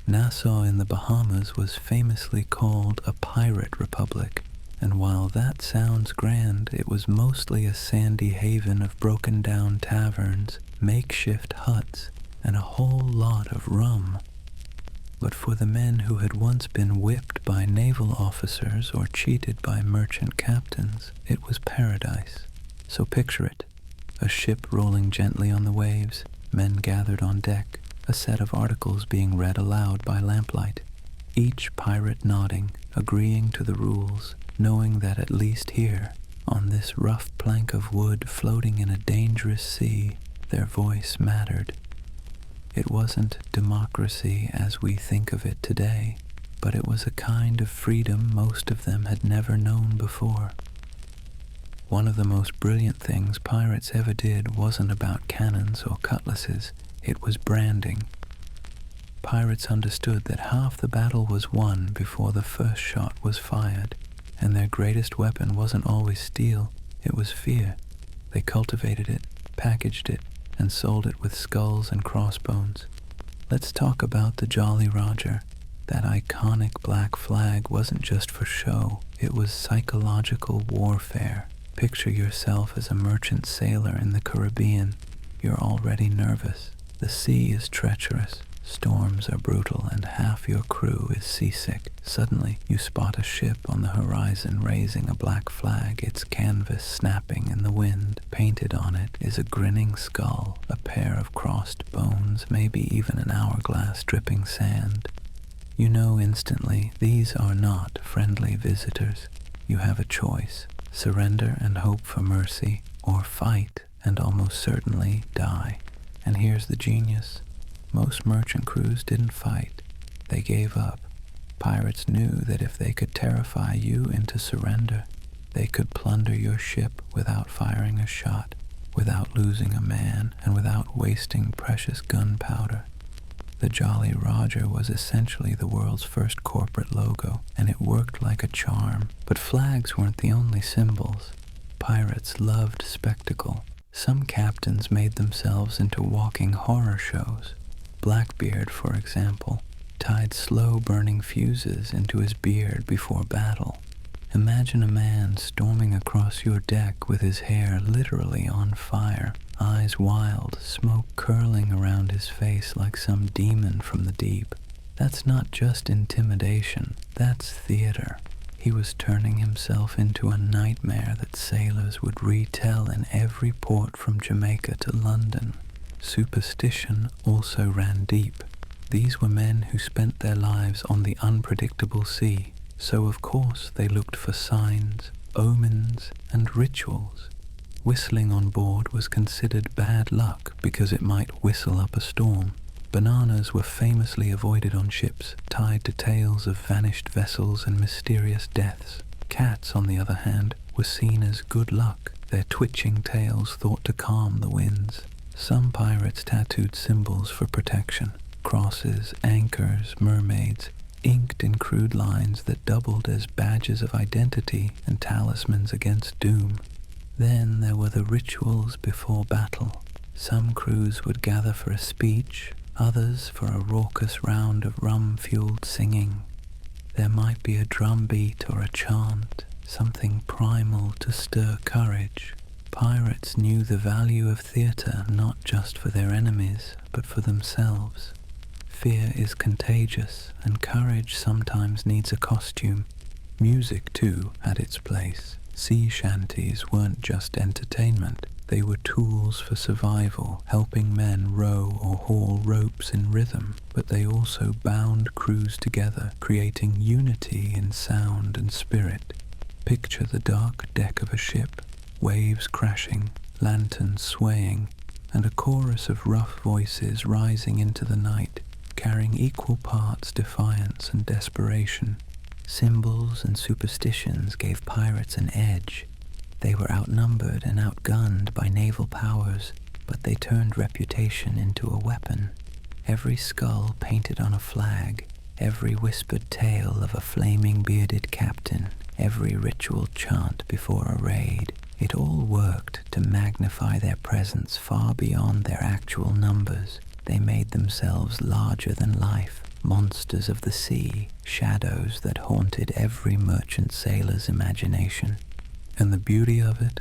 Nassau in the Bahamas was famously called a pirate republic, and while that sounds grand, it was mostly a sandy haven of broken-down taverns, makeshift huts, and a whole lot of rum. But for the men who had once been whipped by naval officers or cheated by merchant captains, it was paradise. So picture it. A ship rolling gently on the waves, men gathered on deck, a set of articles being read aloud by lamplight, each pirate nodding, agreeing to the rules, knowing that at least here, on this rough plank of wood floating in a dangerous sea, their voice mattered. It wasn't democracy as we think of it today, but it was a kind of freedom most of them had never known before. One of the most brilliant things pirates ever did wasn't about cannons or cutlasses, it was branding. Pirates understood that half the battle was won before the first shot was fired, and their greatest weapon wasn't always steel, it was fear. They cultivated it, packaged it, and sold it with skulls and crossbones. Let's talk about the Jolly Roger. That iconic black flag wasn't just for show, it was psychological warfare. Picture yourself as a merchant sailor in the Caribbean. You're already nervous. The sea is treacherous, storms are brutal, and half your crew is seasick. Suddenly, you spot a ship on the horizon raising a black flag, its canvas snapping in the wind. Painted on it is a grinning skull, a pair of crossed bones, maybe even an hourglass dripping sand. You know instantly these are not friendly visitors. You have a choice: surrender and hope for mercy, or fight and almost certainly die. And here's the genius. Most merchant crews didn't fight. They gave up. Pirates knew that if they could terrify you into surrender, they could plunder your ship without firing a shot, without losing a man, and without wasting precious gunpowder. The Jolly Roger was essentially the world's first corporate logo, and it worked like a charm. But flags weren't the only symbols. Pirates loved spectacle. Some captains made themselves into walking horror shows. Blackbeard, for example, tied slow-burning fuses into his beard before battle. Imagine a man storming across your deck with his hair literally on fire, eyes wild, smoke curling around his face like some demon from the deep. That's not just intimidation, that's theater. He was turning himself into a nightmare that sailors would retell in every port from Jamaica to London. Superstition also ran deep. These were men who spent their lives on the unpredictable sea, so of course they looked for signs, omens, and rituals. Whistling on board was considered bad luck because it might whistle up a storm. Bananas were famously avoided on ships, tied to tales of vanished vessels and mysterious deaths. Cats, on the other hand, were seen as good luck, their twitching tails thought to calm the winds. Some pirates tattooed symbols for protection: crosses, anchors, mermaids, inked in crude lines that doubled as badges of identity and talismans against doom. Then there were the rituals before battle. Some crews would gather for a speech, others for a raucous round of rum-fueled singing. There might be a drum beat or a chant, something primal to stir courage. Pirates knew the value of theatre not just for their enemies, but for themselves. Fear is contagious, and courage sometimes needs a costume. Music, too, had its place. Sea shanties weren't just entertainment. They were tools for survival, helping men row or haul ropes in rhythm, but they also bound crews together, creating unity in sound and spirit. Picture the dark deck of a ship, waves crashing, lanterns swaying, and a chorus of rough voices rising into the night, carrying equal parts defiance and desperation. Symbols and superstitions gave pirates an edge. They were outnumbered and outgunned by naval powers, but they turned reputation into a weapon. Every skull painted on a flag, every whispered tale of a flaming bearded captain, every ritual chant before a raid, it all worked to magnify their presence far beyond their actual numbers. They made themselves larger than life, monsters of the sea, shadows that haunted every merchant sailor's imagination. And the beauty of it?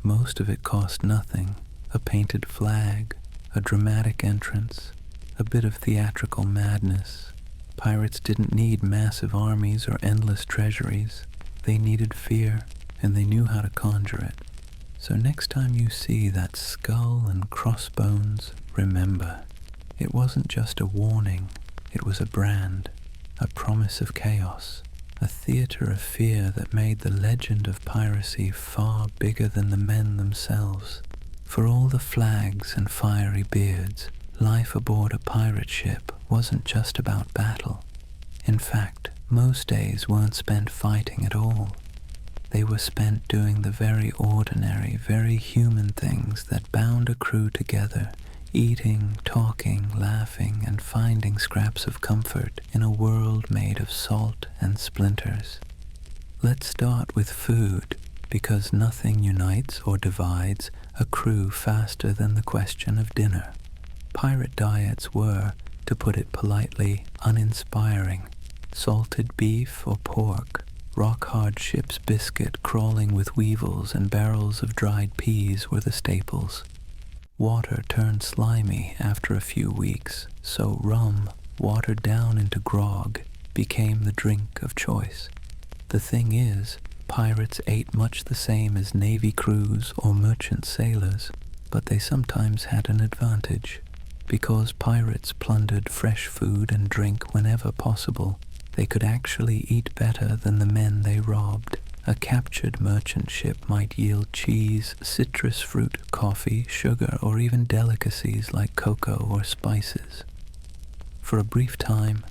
Most of it cost nothing. A painted flag, a dramatic entrance, a bit of theatrical madness. Pirates didn't need massive armies or endless treasuries. They needed fear, and they knew how to conjure it. So next time you see that skull and crossbones, remember, it wasn't just a warning, it was a brand, a promise of chaos, a theater of fear that made the legend of piracy far bigger than the men themselves. For all the flags and fiery beards, life aboard a pirate ship wasn't just about battle. In fact, most days weren't spent fighting at all. They were spent doing the very ordinary, very human things that bound a crew together, eating, talking, laughing, and finding scraps of comfort in a world made of salt and splinters. Let's start with food, because nothing unites or divides a crew faster than the question of dinner. Pirate diets were, to put it politely, uninspiring. Salted beef or pork, rock-hard ship's biscuit crawling with weevils and barrels of dried peas were the staples. Water turned slimy after a few weeks, so rum, watered down into grog, became the drink of choice. The thing is, pirates ate much the same as navy crews or merchant sailors, but they sometimes had an advantage. Because pirates plundered fresh food and drink whenever possible, they could actually eat better than the men they robbed. A captured merchant ship might yield cheese, citrus fruit, coffee, sugar, or even delicacies like cocoa or spices. For a brief time,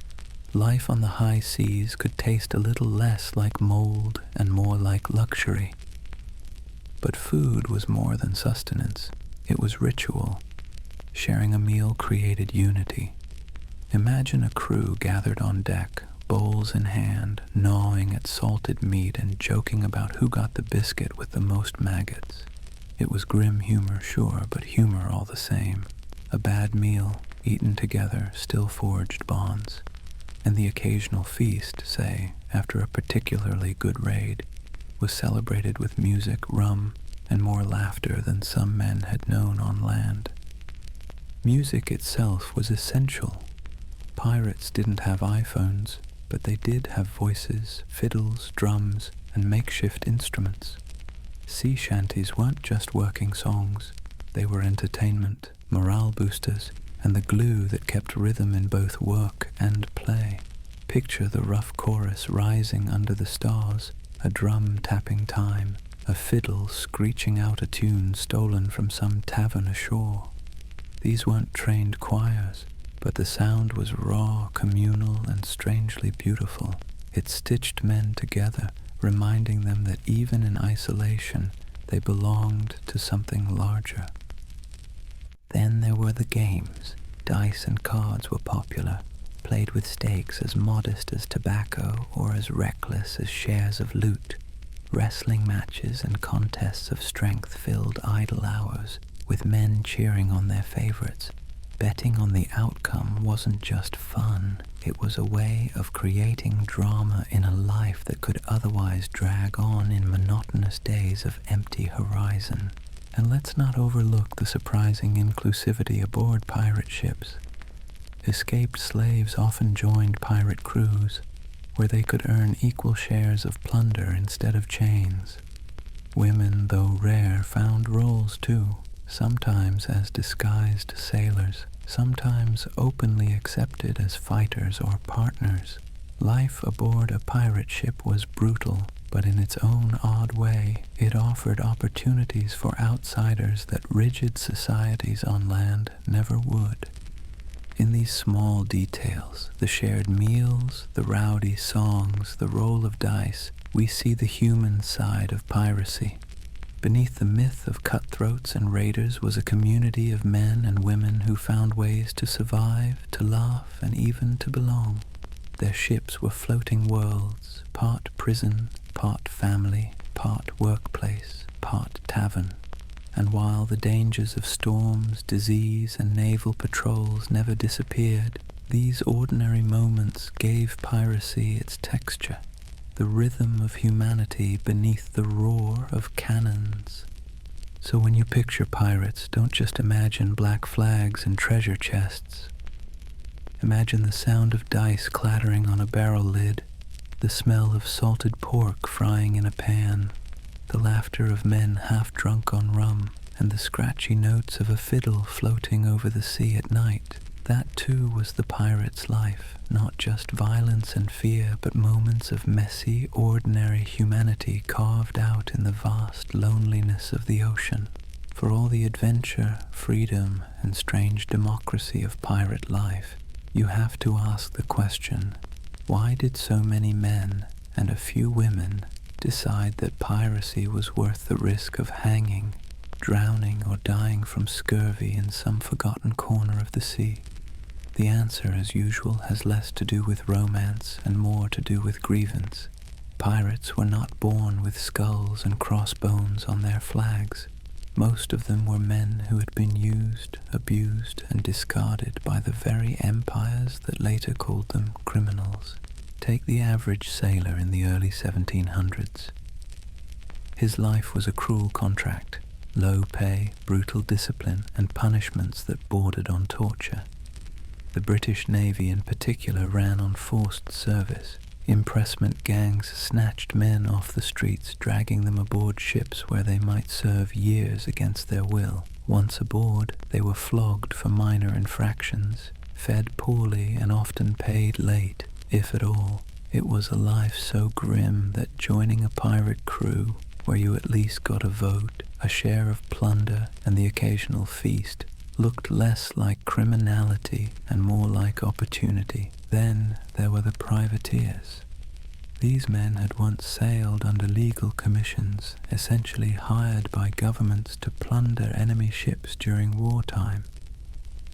life on the high seas could taste a little less like mold and more like luxury. But food was more than sustenance. It was ritual. Sharing a meal created unity. Imagine a crew gathered on deck, bowls in hand, gnawing at salted meat and joking about who got the biscuit with the most maggots. It was grim humor, sure, but humor all the same. A bad meal, eaten together, still forged bonds. And the occasional feast, say, after a particularly good raid, was celebrated with music, rum, and more laughter than some men had known on land. Music itself was essential. Pirates didn't have iPhones, but they did have voices, fiddles, drums, and makeshift instruments. Sea shanties weren't just working songs. They were entertainment, morale boosters, and the glue that kept rhythm in both work and play. Picture the rough chorus rising under the stars, a drum tapping time, a fiddle screeching out a tune stolen from some tavern ashore. These weren't trained choirs, but the sound was raw, communal, and strangely beautiful. It stitched men together, reminding them that even in isolation, they belonged to something larger. Then there were the games. Dice and cards were popular, played with stakes as modest as tobacco or as reckless as shares of loot. Wrestling matches and contests of strength filled idle hours, with men cheering on their favorites. Betting on the outcome wasn't just fun, it was a way of creating drama in a life that could otherwise drag on in monotonous days of empty horizon. And let's not overlook the surprising inclusivity aboard pirate ships. Escaped slaves often joined pirate crews, where they could earn equal shares of plunder instead of chains. Women, though rare, found roles too, sometimes as disguised sailors, sometimes openly accepted as fighters or partners. Life aboard a pirate ship was brutal, but in its own odd way, it offered opportunities for outsiders that rigid societies on land never would. In these small details, the shared meals, the rowdy songs, the roll of dice, we see the human side of piracy. Beneath the myth of cutthroats and raiders was a community of men and women who found ways to survive, to laugh, and even to belong. Their ships were floating worlds, part prison, part family, part workplace, part tavern. And while the dangers of storms, disease, and naval patrols never disappeared, these ordinary moments gave piracy its texture, the rhythm of humanity beneath the roar of cannons. So when you picture pirates, don't just imagine black flags and treasure chests. Imagine the sound of dice clattering on a barrel lid, the smell of salted pork frying in a pan, the laughter of men half drunk on rum, and the scratchy notes of a fiddle floating over the sea at night. That too was the pirate's life, not just violence and fear, but moments of messy, ordinary humanity carved out in the vast loneliness of the ocean. For all the adventure, freedom, and strange democracy of pirate life, you have to ask the question, why did so many men and a few women decide that piracy was worth the risk of hanging, drowning, or dying from scurvy in some forgotten corner of the sea? The answer, as usual, has less to do with romance and more to do with grievance. Pirates were not born with skulls and crossbones on their flags. Most of them were men who had been used, abused, and discarded by the very empires that later called them criminals. Take the average sailor in the early 1700s. His life was a cruel contract, low pay, brutal discipline, and punishments that bordered on torture. The British Navy in particular ran on forced service. Impressment gangs snatched men off the streets, dragging them aboard ships where they might serve years against their will. Once aboard, they were flogged for minor infractions, fed poorly, and often paid late, if at all. It was a life so grim that joining a pirate crew, where you at least got a vote, a share of plunder, and the occasional feast, looked less like criminality and more like opportunity. Then there were the privateers. These men had once sailed under legal commissions, essentially hired by governments to plunder enemy ships during wartime.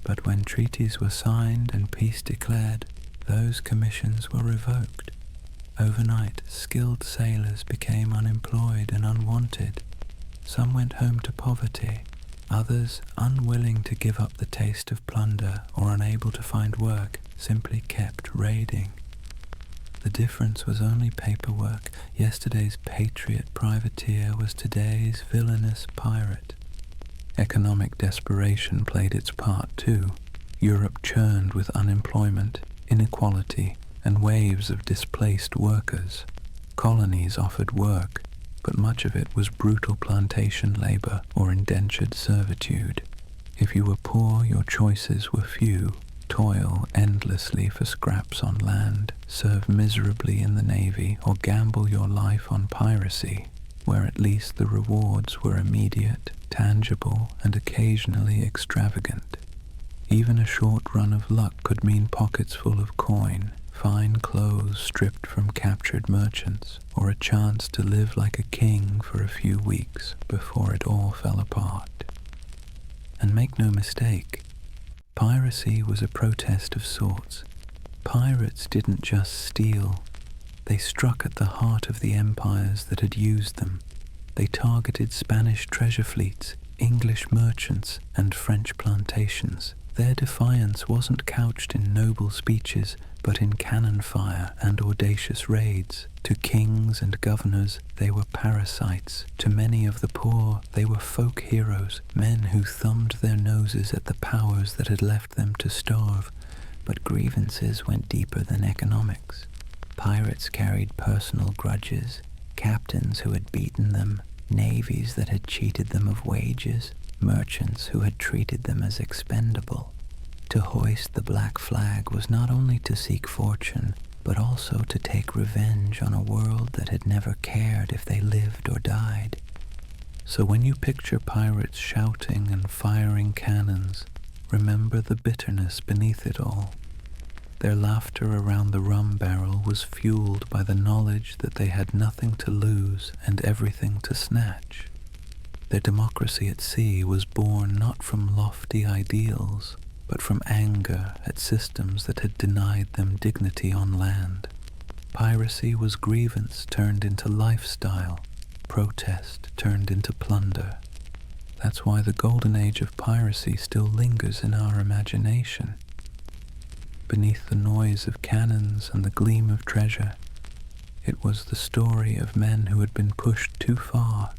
But when treaties were signed and peace declared, those commissions were revoked. Overnight, skilled sailors became unemployed and unwanted. Some went home to poverty. Others, unwilling to give up the taste of plunder or unable to find work, simply kept raiding. The difference was only paperwork. Yesterday's patriot privateer was today's villainous pirate. Economic desperation played its part too. Europe churned with unemployment, inequality, and waves of displaced workers. Colonies offered work, but much of it was brutal plantation labor or indentured servitude. If you were poor, your choices were few. Toil endlessly for scraps on land, serve miserably in the navy, or gamble your life on piracy, where at least the rewards were immediate, tangible, and occasionally extravagant. Even a short run of luck could mean pockets full of coin, fine clothes stripped from captured merchants, or a chance to live like a king for a few weeks before it all fell apart. And make no mistake, piracy was a protest of sorts. Pirates didn't just steal. They struck at the heart of the empires that had used them. They targeted Spanish treasure fleets, English merchants, and French plantations. Their defiance wasn't couched in noble speeches, but in cannon fire and audacious raids. To kings and governors, they were parasites. To many of the poor, they were folk heroes, men who thumbed their noses at the powers that had left them to starve. But grievances went deeper than economics. Pirates carried personal grudges, captains who had beaten them, navies that had cheated them of wages, merchants who had treated them as expendable. To hoist the black flag was not only to seek fortune, but also to take revenge on a world that had never cared if they lived or died. So when you picture pirates shouting and firing cannons, remember the bitterness beneath it all. Their laughter around the rum barrel was fueled by the knowledge that they had nothing to lose and everything to snatch. Their democracy at sea was born not from lofty ideals, but from anger at systems that had denied them dignity on land. Piracy was grievance turned into lifestyle, protest turned into plunder. That's why the golden age of piracy still lingers in our imagination. Beneath the noise of cannons and the gleam of treasure, it was the story of men who had been pushed too far,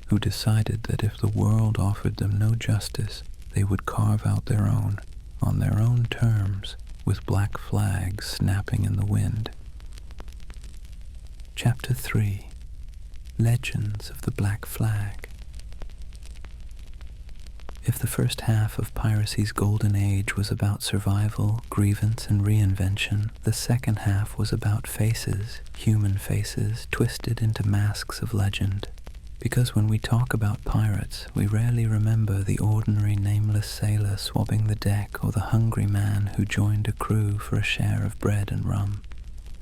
who decided that if the world offered them no justice, they would carve out their own, on their own terms, with black flags snapping in the wind. Chapter 3. Legends of the Black Flag. If the first half of piracy's golden age was about survival, grievance, and reinvention, the second half was about faces, human faces, twisted into masks of legend. Because when we talk about pirates, we rarely remember the ordinary nameless sailor swabbing the deck or the hungry man who joined a crew for a share of bread and rum.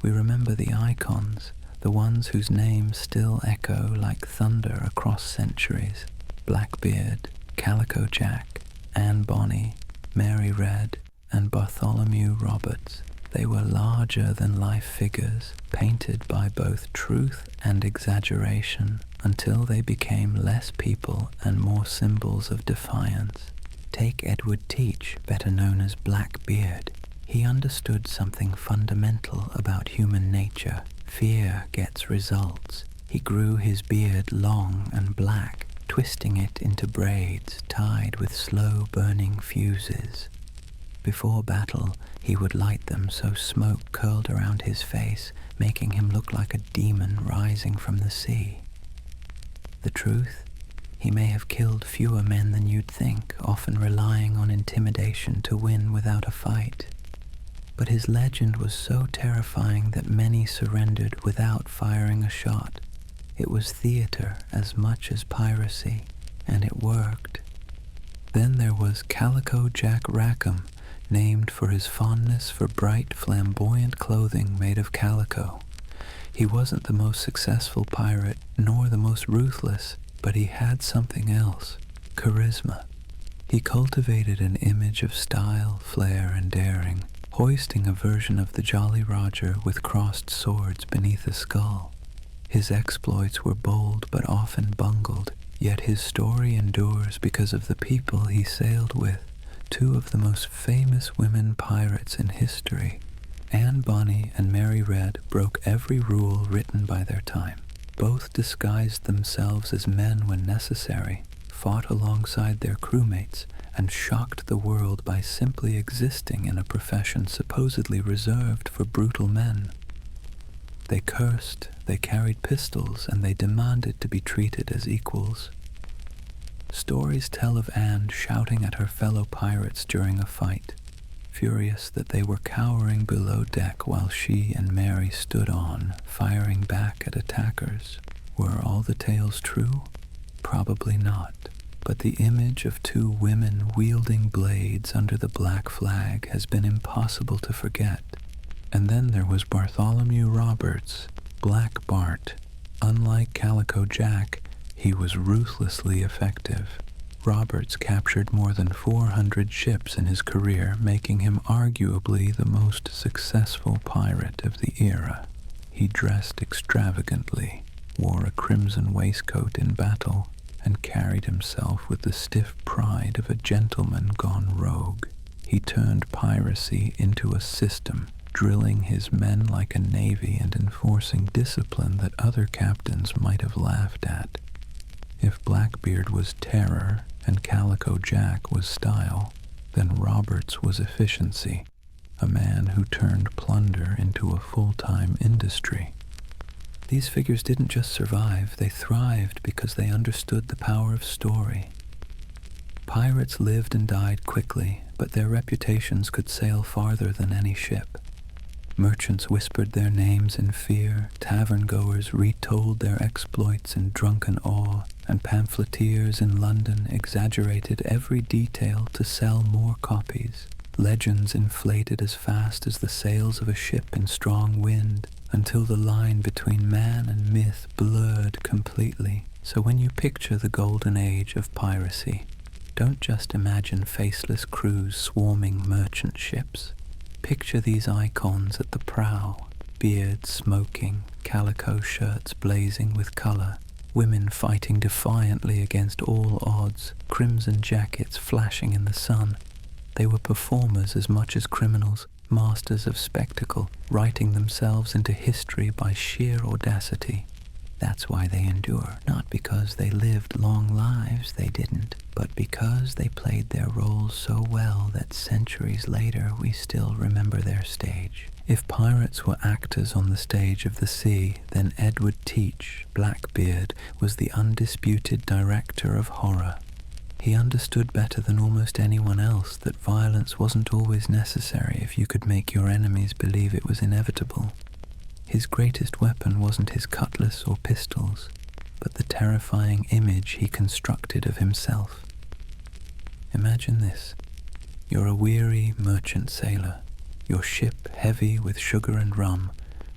We remember the icons, the ones whose names still echo like thunder across centuries: Blackbeard, Calico Jack, Anne Bonny, Mary Red, and Bartholomew Roberts. They were larger-than-life figures, painted by both truth and exaggeration, until they became less people and more symbols of defiance. Take Edward Teach, better known as Blackbeard. He understood something fundamental about human nature. Fear gets results. He grew his beard long and black, twisting it into braids tied with slow-burning fuses. Before battle, he would light them so smoke curled around his face, making him look like a demon rising from the sea. The truth? He may have killed fewer men than you'd think, often relying on intimidation to win without a fight. But his legend was so terrifying that many surrendered without firing a shot. It was theater as much as piracy, and it worked. Then there was Calico Jack Rackham, named for his fondness for bright, flamboyant clothing made of calico. He wasn't the most successful pirate, nor the most ruthless, but he had something else: charisma. He cultivated an image of style, flair, and daring, hoisting a version of the Jolly Roger with crossed swords beneath a skull. His exploits were bold but often bungled, yet his story endures because of the people he sailed with, two of the most famous women pirates in history. Anne Bonny and Mary Red broke every rule written by their time. Both disguised themselves as men when necessary, fought alongside their crewmates, and shocked the world by simply existing in a profession supposedly reserved for brutal men. They cursed, they carried pistols, and they demanded to be treated as equals. Stories tell of Anne shouting at her fellow pirates during a fight, furious that they were cowering below deck while she and Mary stood on, firing back at attackers. Were all the tales true? Probably not. But the image of two women wielding blades under the black flag has been impossible to forget. And then there was Bartholomew Roberts, Black Bart. Unlike Calico Jack, he was ruthlessly effective. Roberts captured more than 400 ships in his career, making him arguably the most successful pirate of the era. He dressed extravagantly, wore a crimson waistcoat in battle, and carried himself with the stiff pride of a gentleman gone rogue. He turned piracy into a system, drilling his men like a navy and enforcing discipline that other captains might have laughed at. If Blackbeard was terror and Calico Jack was style, then Roberts was efficiency, a man who turned plunder into a full-time industry. These figures didn't just survive, they thrived because they understood the power of story. Pirates lived and died quickly, but their reputations could sail farther than any ship. Merchants whispered their names in fear, tavern-goers retold their exploits in drunken awe, and pamphleteers in London exaggerated every detail to sell more copies. Legends inflated as fast as the sails of a ship in strong wind, until the line between man and myth blurred completely. So when you picture the golden age of piracy, don't just imagine faceless crews swarming merchant ships. Picture these icons at the prow, beards smoking, calico shirts blazing with color, women fighting defiantly against all odds, crimson jackets flashing in the sun. They were performers as much as criminals, masters of spectacle, writing themselves into history by sheer audacity. That's why they endure, not because they lived long lives, they didn't, but because they played their roles so well that centuries later we still remember their stage. If pirates were actors on the stage of the sea, then Edward Teach, Blackbeard, was the undisputed director of horror. He understood better than almost anyone else that violence wasn't always necessary if you could make your enemies believe it was inevitable. His greatest weapon wasn't his cutlass or pistols, but the terrifying image he constructed of himself. Imagine this. You're a weary merchant sailor, your ship heavy with sugar and rum,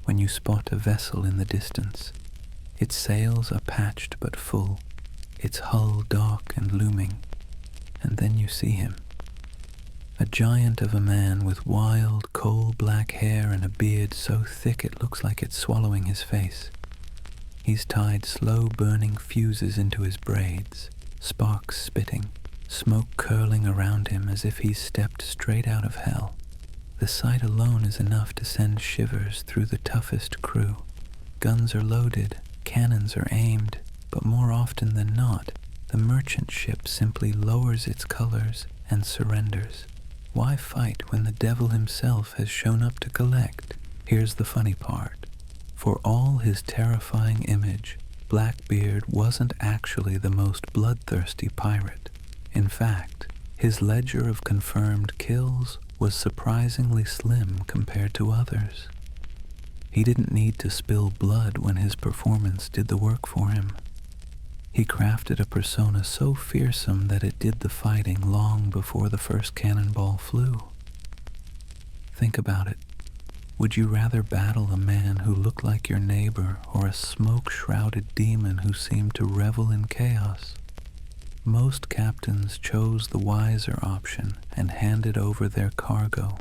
when you spot a vessel in the distance. Its sails are patched but full, its hull dark and looming, and then you see him. A giant of a man with wild, coal-black hair and a beard so thick it looks like it's swallowing his face. He's tied slow-burning fuses into his braids, sparks spitting, smoke curling around him as if he's stepped straight out of hell. The sight alone is enough to send shivers through the toughest crew. Guns are loaded, cannons are aimed, but more often than not, the merchant ship simply lowers its colors and surrenders. Why fight when the devil himself has shown up to collect? Here's the funny part. For all his terrifying image, Blackbeard wasn't actually the most bloodthirsty pirate. In fact, his ledger of confirmed kills was surprisingly slim compared to others. He didn't need to spill blood when his performance did the work for him. He crafted a persona so fearsome that it did the fighting long before the first cannonball flew. Think about it. Would you rather battle a man who looked like your neighbor or a smoke-shrouded demon who seemed to revel in chaos? Most captains chose the wiser option and handed over their cargo.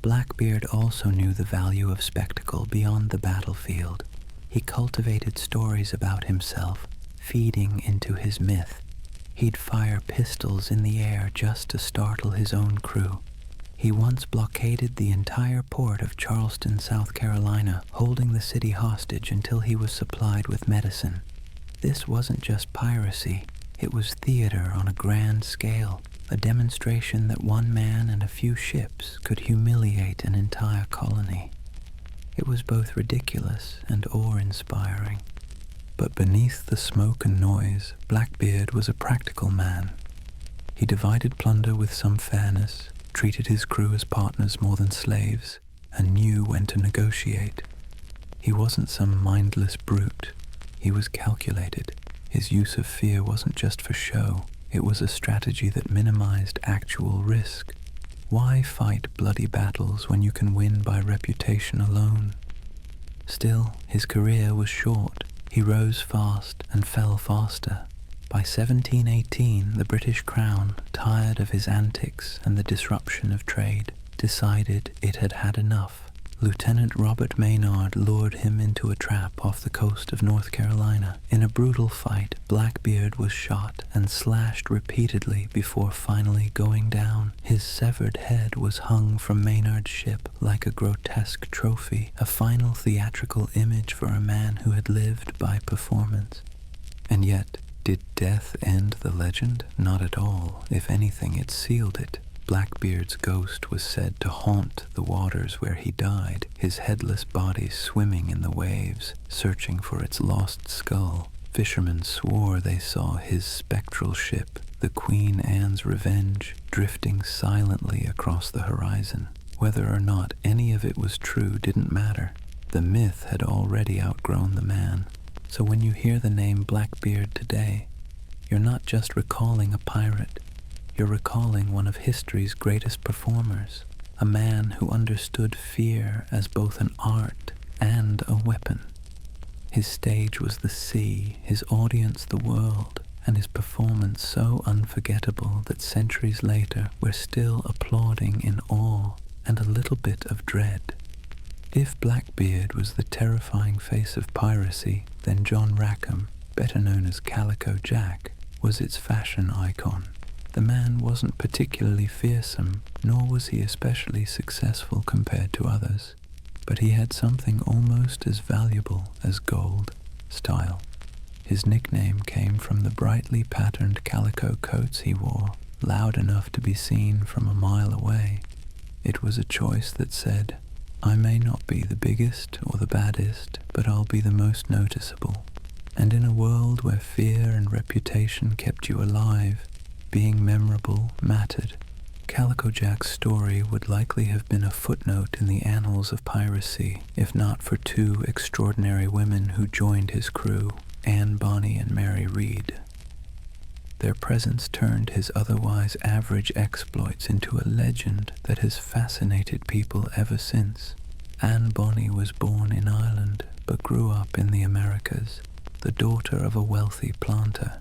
Blackbeard also knew the value of spectacle beyond the battlefield. He cultivated stories about himself, feeding into his myth. He'd fire pistols in the air just to startle his own crew. He once blockaded the entire port of Charleston, South Carolina, holding the city hostage until he was supplied with medicine. This wasn't just piracy, it was theater on a grand scale, a demonstration that one man and a few ships could humiliate an entire colony. It was both ridiculous and awe-inspiring. But beneath the smoke and noise, Blackbeard was a practical man. He divided plunder with some fairness, treated his crew as partners more than slaves, and knew when to negotiate. He wasn't some mindless brute. He was calculated. His use of fear wasn't just for show. It was a strategy that minimized actual risk. Why fight bloody battles when you can win by reputation alone? Still, his career was short. He rose fast and fell faster. By 1718, the British Crown, tired of his antics and the disruption of trade, decided it had had enough. Lieutenant Robert Maynard lured him into a trap off the coast of North Carolina. In a brutal fight, Blackbeard was shot and slashed repeatedly before finally going down. His severed head was hung from Maynard's ship like a grotesque trophy, a final theatrical image for a man who had lived by performance. And yet, did death end the legend? Not at all. If anything, it sealed it. Blackbeard's ghost was said to haunt the waters where he died, his headless body swimming in the waves, searching for its lost skull. Fishermen swore they saw his spectral ship, the Queen Anne's Revenge, drifting silently across the horizon. Whether or not any of it was true didn't matter. The myth had already outgrown the man. So when you hear the name Blackbeard today, you're not just recalling a pirate, you're recalling one of history's greatest performers, a man who understood fear as both an art and a weapon. His stage was the sea, his audience the world, and his performance so unforgettable that centuries later we're still applauding in awe and a little bit of dread. If Blackbeard was the terrifying face of piracy, then John Rackham, better known as Calico Jack, was its fashion icon. The man wasn't particularly fearsome, nor was he especially successful compared to others, but he had something almost as valuable as gold: style. His nickname came from the brightly patterned calico coats he wore, loud enough to be seen from a mile away. It was a choice that said, I may not be the biggest or the baddest, but I'll be the most noticeable. And in a world where fear and reputation kept you alive, being memorable mattered. Calico Jack's story would likely have been a footnote in the annals of piracy, if not for two extraordinary women who joined his crew, Anne Bonny and Mary Read. Their presence turned his otherwise average exploits into a legend that has fascinated people ever since. Anne Bonny was born in Ireland, but grew up in the Americas, the daughter of a wealthy planter.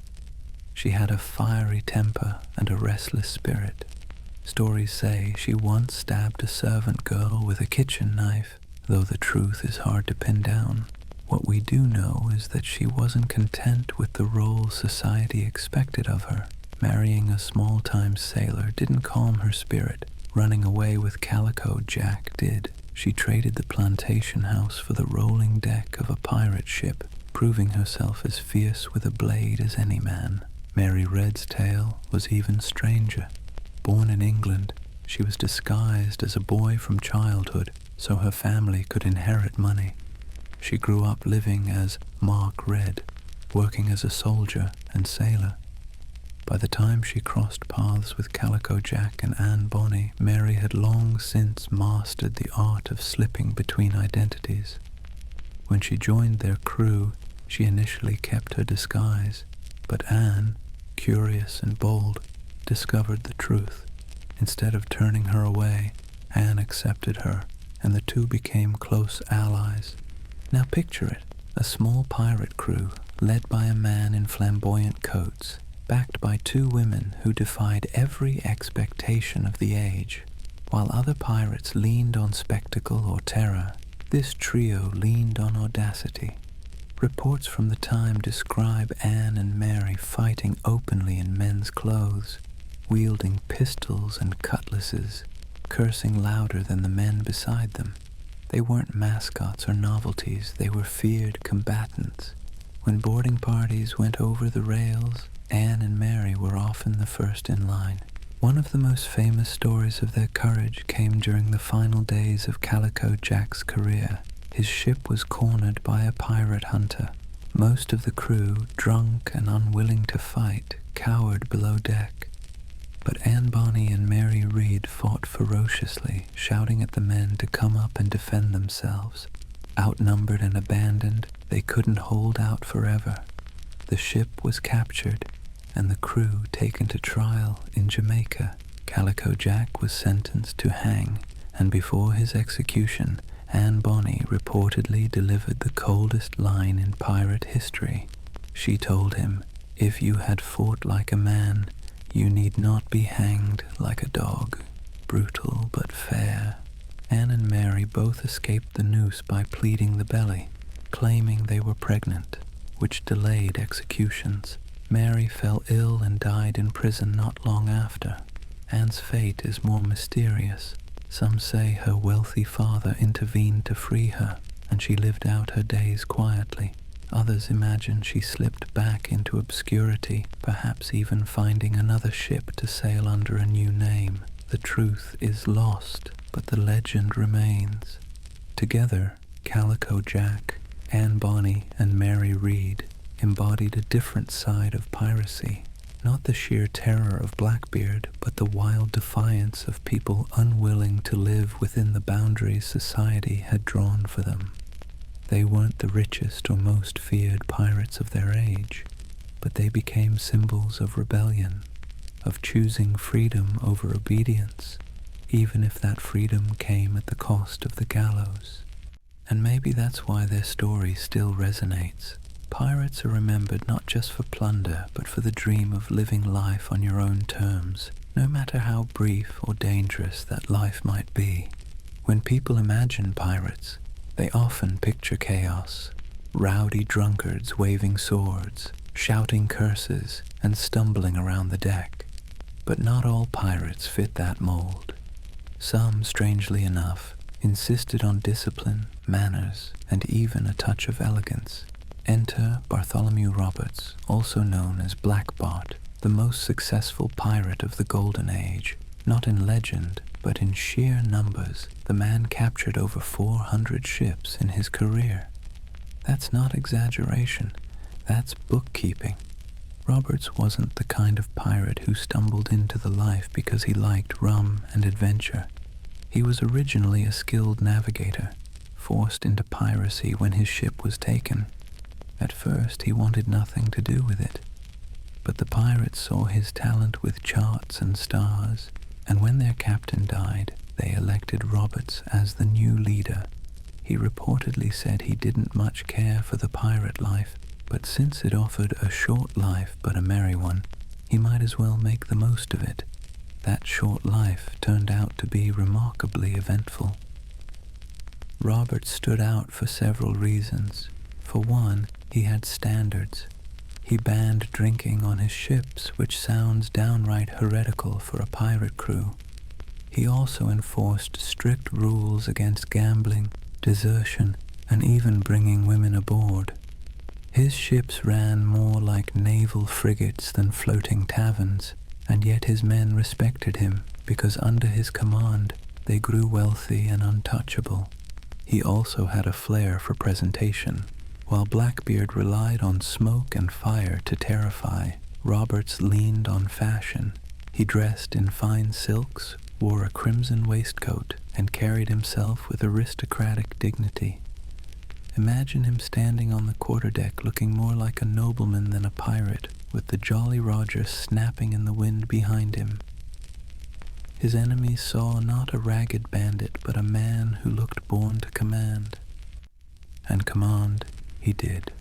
She had a fiery temper and a restless spirit. Stories say she once stabbed a servant girl with a kitchen knife, though the truth is hard to pin down. What we do know is that she wasn't content with the role society expected of her. Marrying a small-time sailor didn't calm her spirit. Running away with Calico Jack did. She traded the plantation house for the rolling deck of a pirate ship, proving herself as fierce with a blade as any man. Mary Red's tale was even stranger. Born in England, she was disguised as a boy from childhood so her family could inherit money. She grew up living as Mark Red, working as a soldier and sailor. By the time she crossed paths with Calico Jack and Anne Bonny, Mary had long since mastered the art of slipping between identities. When she joined their crew, she initially kept her disguise, But Anne, curious and bold, discovered the truth. Instead of turning her away, Anne accepted her, and the two became close allies. Now picture it, a small pirate crew led by a man in flamboyant coats, backed by two women who defied every expectation of the age. While other pirates leaned on spectacle or terror, this trio leaned on audacity. Reports from the time describe Anne and Mary fighting openly in men's clothes, wielding pistols and cutlasses, cursing louder than the men beside them. They weren't mascots or novelties, they were feared combatants. When boarding parties went over the rails, Anne and Mary were often the first in line. One of the most famous stories of their courage came during the final days of Calico Jack's career. His ship was cornered by a pirate hunter. Most of the crew, drunk and unwilling to fight, cowered below deck. But Anne Bonny and Mary Read fought ferociously, shouting at the men to come up and defend themselves. Outnumbered and abandoned, they couldn't hold out forever. The ship was captured, and the crew taken to trial in Jamaica. Calico Jack was sentenced to hang, and before his execution, Anne Bonny reportedly delivered the coldest line in pirate history. She told him, "If you had fought like a man, you need not be hanged like a dog." Brutal but fair. Anne and Mary both escaped the noose by pleading the belly, claiming they were pregnant, which delayed executions. Mary fell ill and died in prison not long after. Anne's fate is more mysterious. Some say her wealthy father intervened to free her, and she lived out her days quietly. Others imagine she slipped back into obscurity, perhaps even finding another ship to sail under a new name. The truth is lost, but the legend remains. Together, Calico Jack, Anne Bonny, and Mary Read embodied a different side of piracy. Not the sheer terror of Blackbeard, but the wild defiance of people unwilling to live within the boundaries society had drawn for them. They weren't the richest or most feared pirates of their age, but they became symbols of rebellion, of choosing freedom over obedience, even if that freedom came at the cost of the gallows. And maybe that's why their story still resonates. Pirates are remembered not just for plunder, but for the dream of living life on your own terms, no matter how brief or dangerous that life might be. When people imagine pirates, they often picture chaos, rowdy drunkards waving swords, shouting curses, and stumbling around the deck. But not all pirates fit that mold. Some, strangely enough, insisted on discipline, manners, and even a touch of elegance. Enter Bartholomew Roberts, also known as Blackbart, the most successful pirate of the Golden Age. Not in legend, but in sheer numbers, the man captured over 400 ships in his career. That's not exaggeration, that's bookkeeping. Roberts wasn't the kind of pirate who stumbled into the life because he liked rum and adventure. He was originally a skilled navigator, forced into piracy when his ship was taken. At first he wanted nothing to do with it, but the pirates saw his talent with charts and stars, and when their captain died, they elected Roberts as the new leader. He reportedly said he didn't much care for the pirate life, but since it offered a short life but a merry one, he might as well make the most of it. That short life turned out to be remarkably eventful. Roberts stood out for several reasons. For one, he had standards. He banned drinking on his ships, which sounds downright heretical for a pirate crew. He also enforced strict rules against gambling, desertion, and even bringing women aboard. His ships ran more like naval frigates than floating taverns, and yet his men respected him because under his command they grew wealthy and untouchable. He also had a flair for presentation. While Blackbeard relied on smoke and fire to terrify, Roberts leaned on fashion. He dressed in fine silks, wore a crimson waistcoat, and carried himself with aristocratic dignity. Imagine him standing on the quarterdeck looking more like a nobleman than a pirate, with the Jolly Roger snapping in the wind behind him. His enemies saw not a ragged bandit, but a man who looked born to command. And command he did.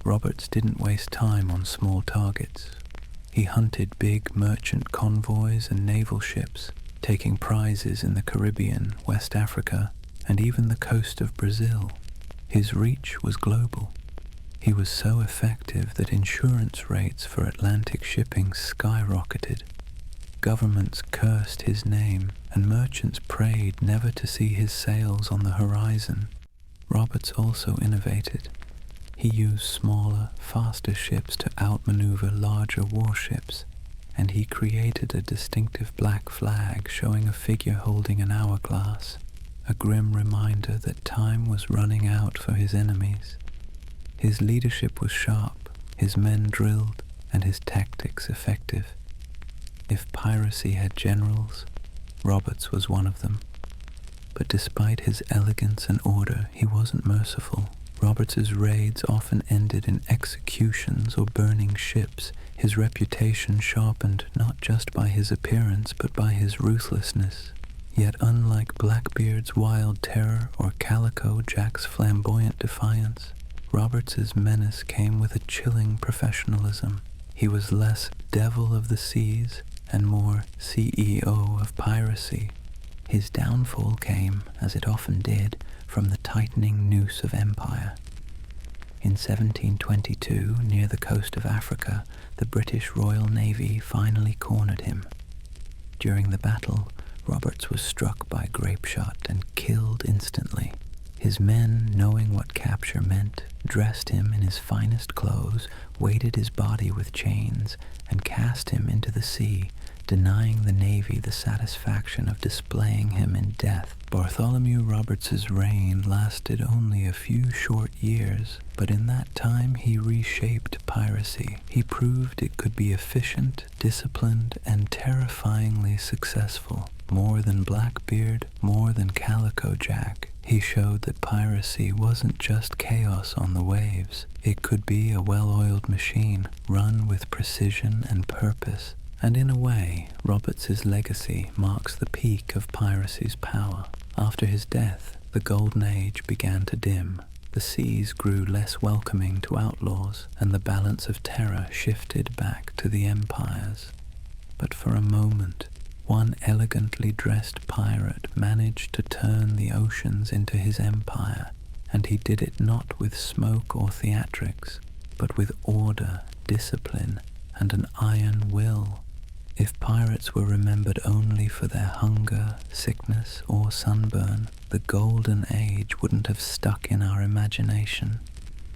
Roberts didn't waste time on small targets. He hunted big merchant convoys and naval ships, taking prizes in the Caribbean, West Africa, and even the coast of Brazil. His reach was global. He was so effective that insurance rates for Atlantic shipping skyrocketed. Governments cursed his name, and merchants prayed never to see his sails on the horizon. Roberts also innovated. He used smaller, faster ships to outmaneuver larger warships, and he created a distinctive black flag showing a figure holding an hourglass, a grim reminder that time was running out for his enemies. His leadership was sharp, his men drilled, and his tactics effective. If piracy had generals, Roberts was one of them. But despite his elegance and order, he wasn't merciful. Roberts's raids often ended in executions or burning ships, his reputation sharpened not just by his appearance but by his ruthlessness. Yet unlike Blackbeard's wild terror or Calico Jack's flamboyant defiance, Roberts's menace came with a chilling professionalism. He was less devil of the seas and more CEO of piracy. His downfall came, as it often did, from the tightening noose of empire. In 1722, near the coast of Africa, the British Royal Navy finally cornered him. During the battle, Roberts was struck by grapeshot and killed instantly. His men, knowing what capture meant, dressed him in his finest clothes, weighted his body with chains, and cast him into the sea, denying the Navy the satisfaction of displaying him in death. Bartholomew Roberts's reign lasted only a few short years, but in that time he reshaped piracy. He proved it could be efficient, disciplined, and terrifyingly successful. More than Blackbeard, more than Calico Jack, he showed that piracy wasn't just chaos on the waves. It could be a well-oiled machine, run with precision and purpose. And in a way, Roberts's legacy marks the peak of piracy's power. After his death, the golden age began to dim. The seas grew less welcoming to outlaws, and the balance of terror shifted back to the empires. But for a moment, one elegantly dressed pirate managed to turn the oceans into his empire, and he did it not with smoke or theatrics, but with order, discipline, and an iron will. If pirates were remembered only for their hunger, sickness, or sunburn, the golden age wouldn't have stuck in our imagination.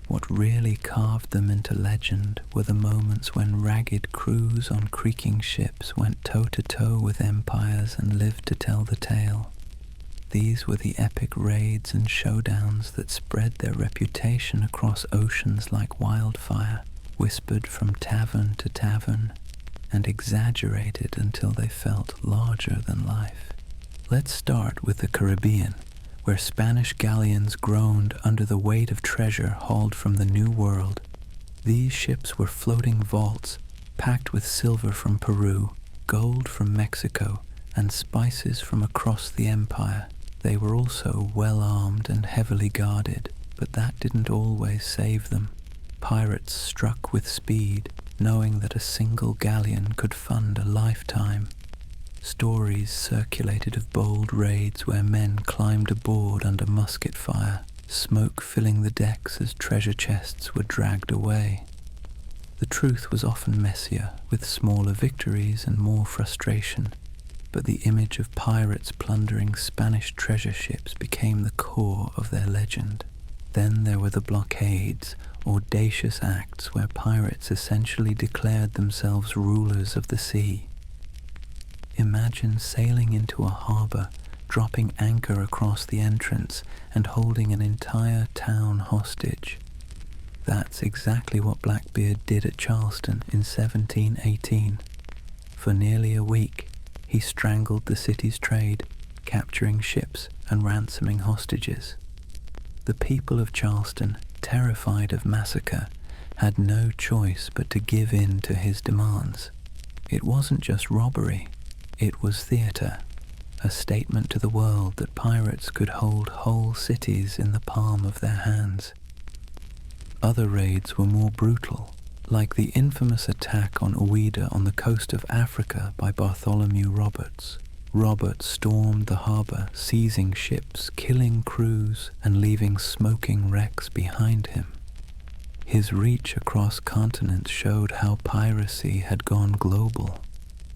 What really carved them into legend were the moments when ragged crews on creaking ships went toe-to-toe with empires and lived to tell the tale. These were the epic raids and showdowns that spread their reputation across oceans like wildfire, whispered from tavern to tavern, and exaggerated until they felt larger than life. Let's start with the Caribbean, where Spanish galleons groaned under the weight of treasure hauled from the New World. These ships were floating vaults, packed with silver from Peru, gold from Mexico, and spices from across the empire. They were also well-armed and heavily guarded, but that didn't always save them. Pirates struck with speed, knowing that a single galleon could fund a lifetime. Stories circulated of bold raids where men climbed aboard under musket fire, smoke filling the decks as treasure chests were dragged away. The truth was often messier, with smaller victories and more frustration, but the image of pirates plundering Spanish treasure ships became the core of their legend. Then there were the blockades, audacious acts where pirates essentially declared themselves rulers of the sea. Imagine sailing into a harbor, dropping anchor across the entrance, and holding an entire town hostage. That's exactly what Blackbeard did at Charleston in 1718. For nearly a week, he strangled the city's trade, capturing ships and ransoming hostages. The people of Charleston, terrified of massacre, had no choice but to give in to his demands. It wasn't just robbery, it was theater, a statement to the world that pirates could hold whole cities in the palm of their hands. Other raids were more brutal, like the infamous attack on Ouida on the coast of Africa by Bartholomew Roberts. Roberts stormed the harbor, seizing ships, killing crews, and leaving smoking wrecks behind him. His reach across continents showed how piracy had gone global.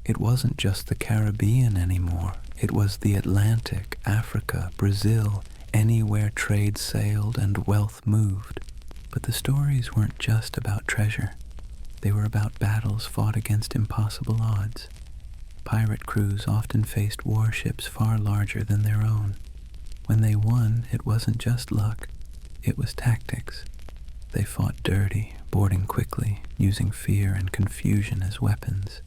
It wasn't just the Caribbean anymore. It was the Atlantic, Africa, Brazil, anywhere trade sailed and wealth moved. But the stories weren't just about treasure. They were about battles fought against impossible odds. Pirate crews often faced warships far larger than their own. When they won, it wasn't just luck, it was tactics. They fought dirty, boarding quickly, using fear and confusion as weapons.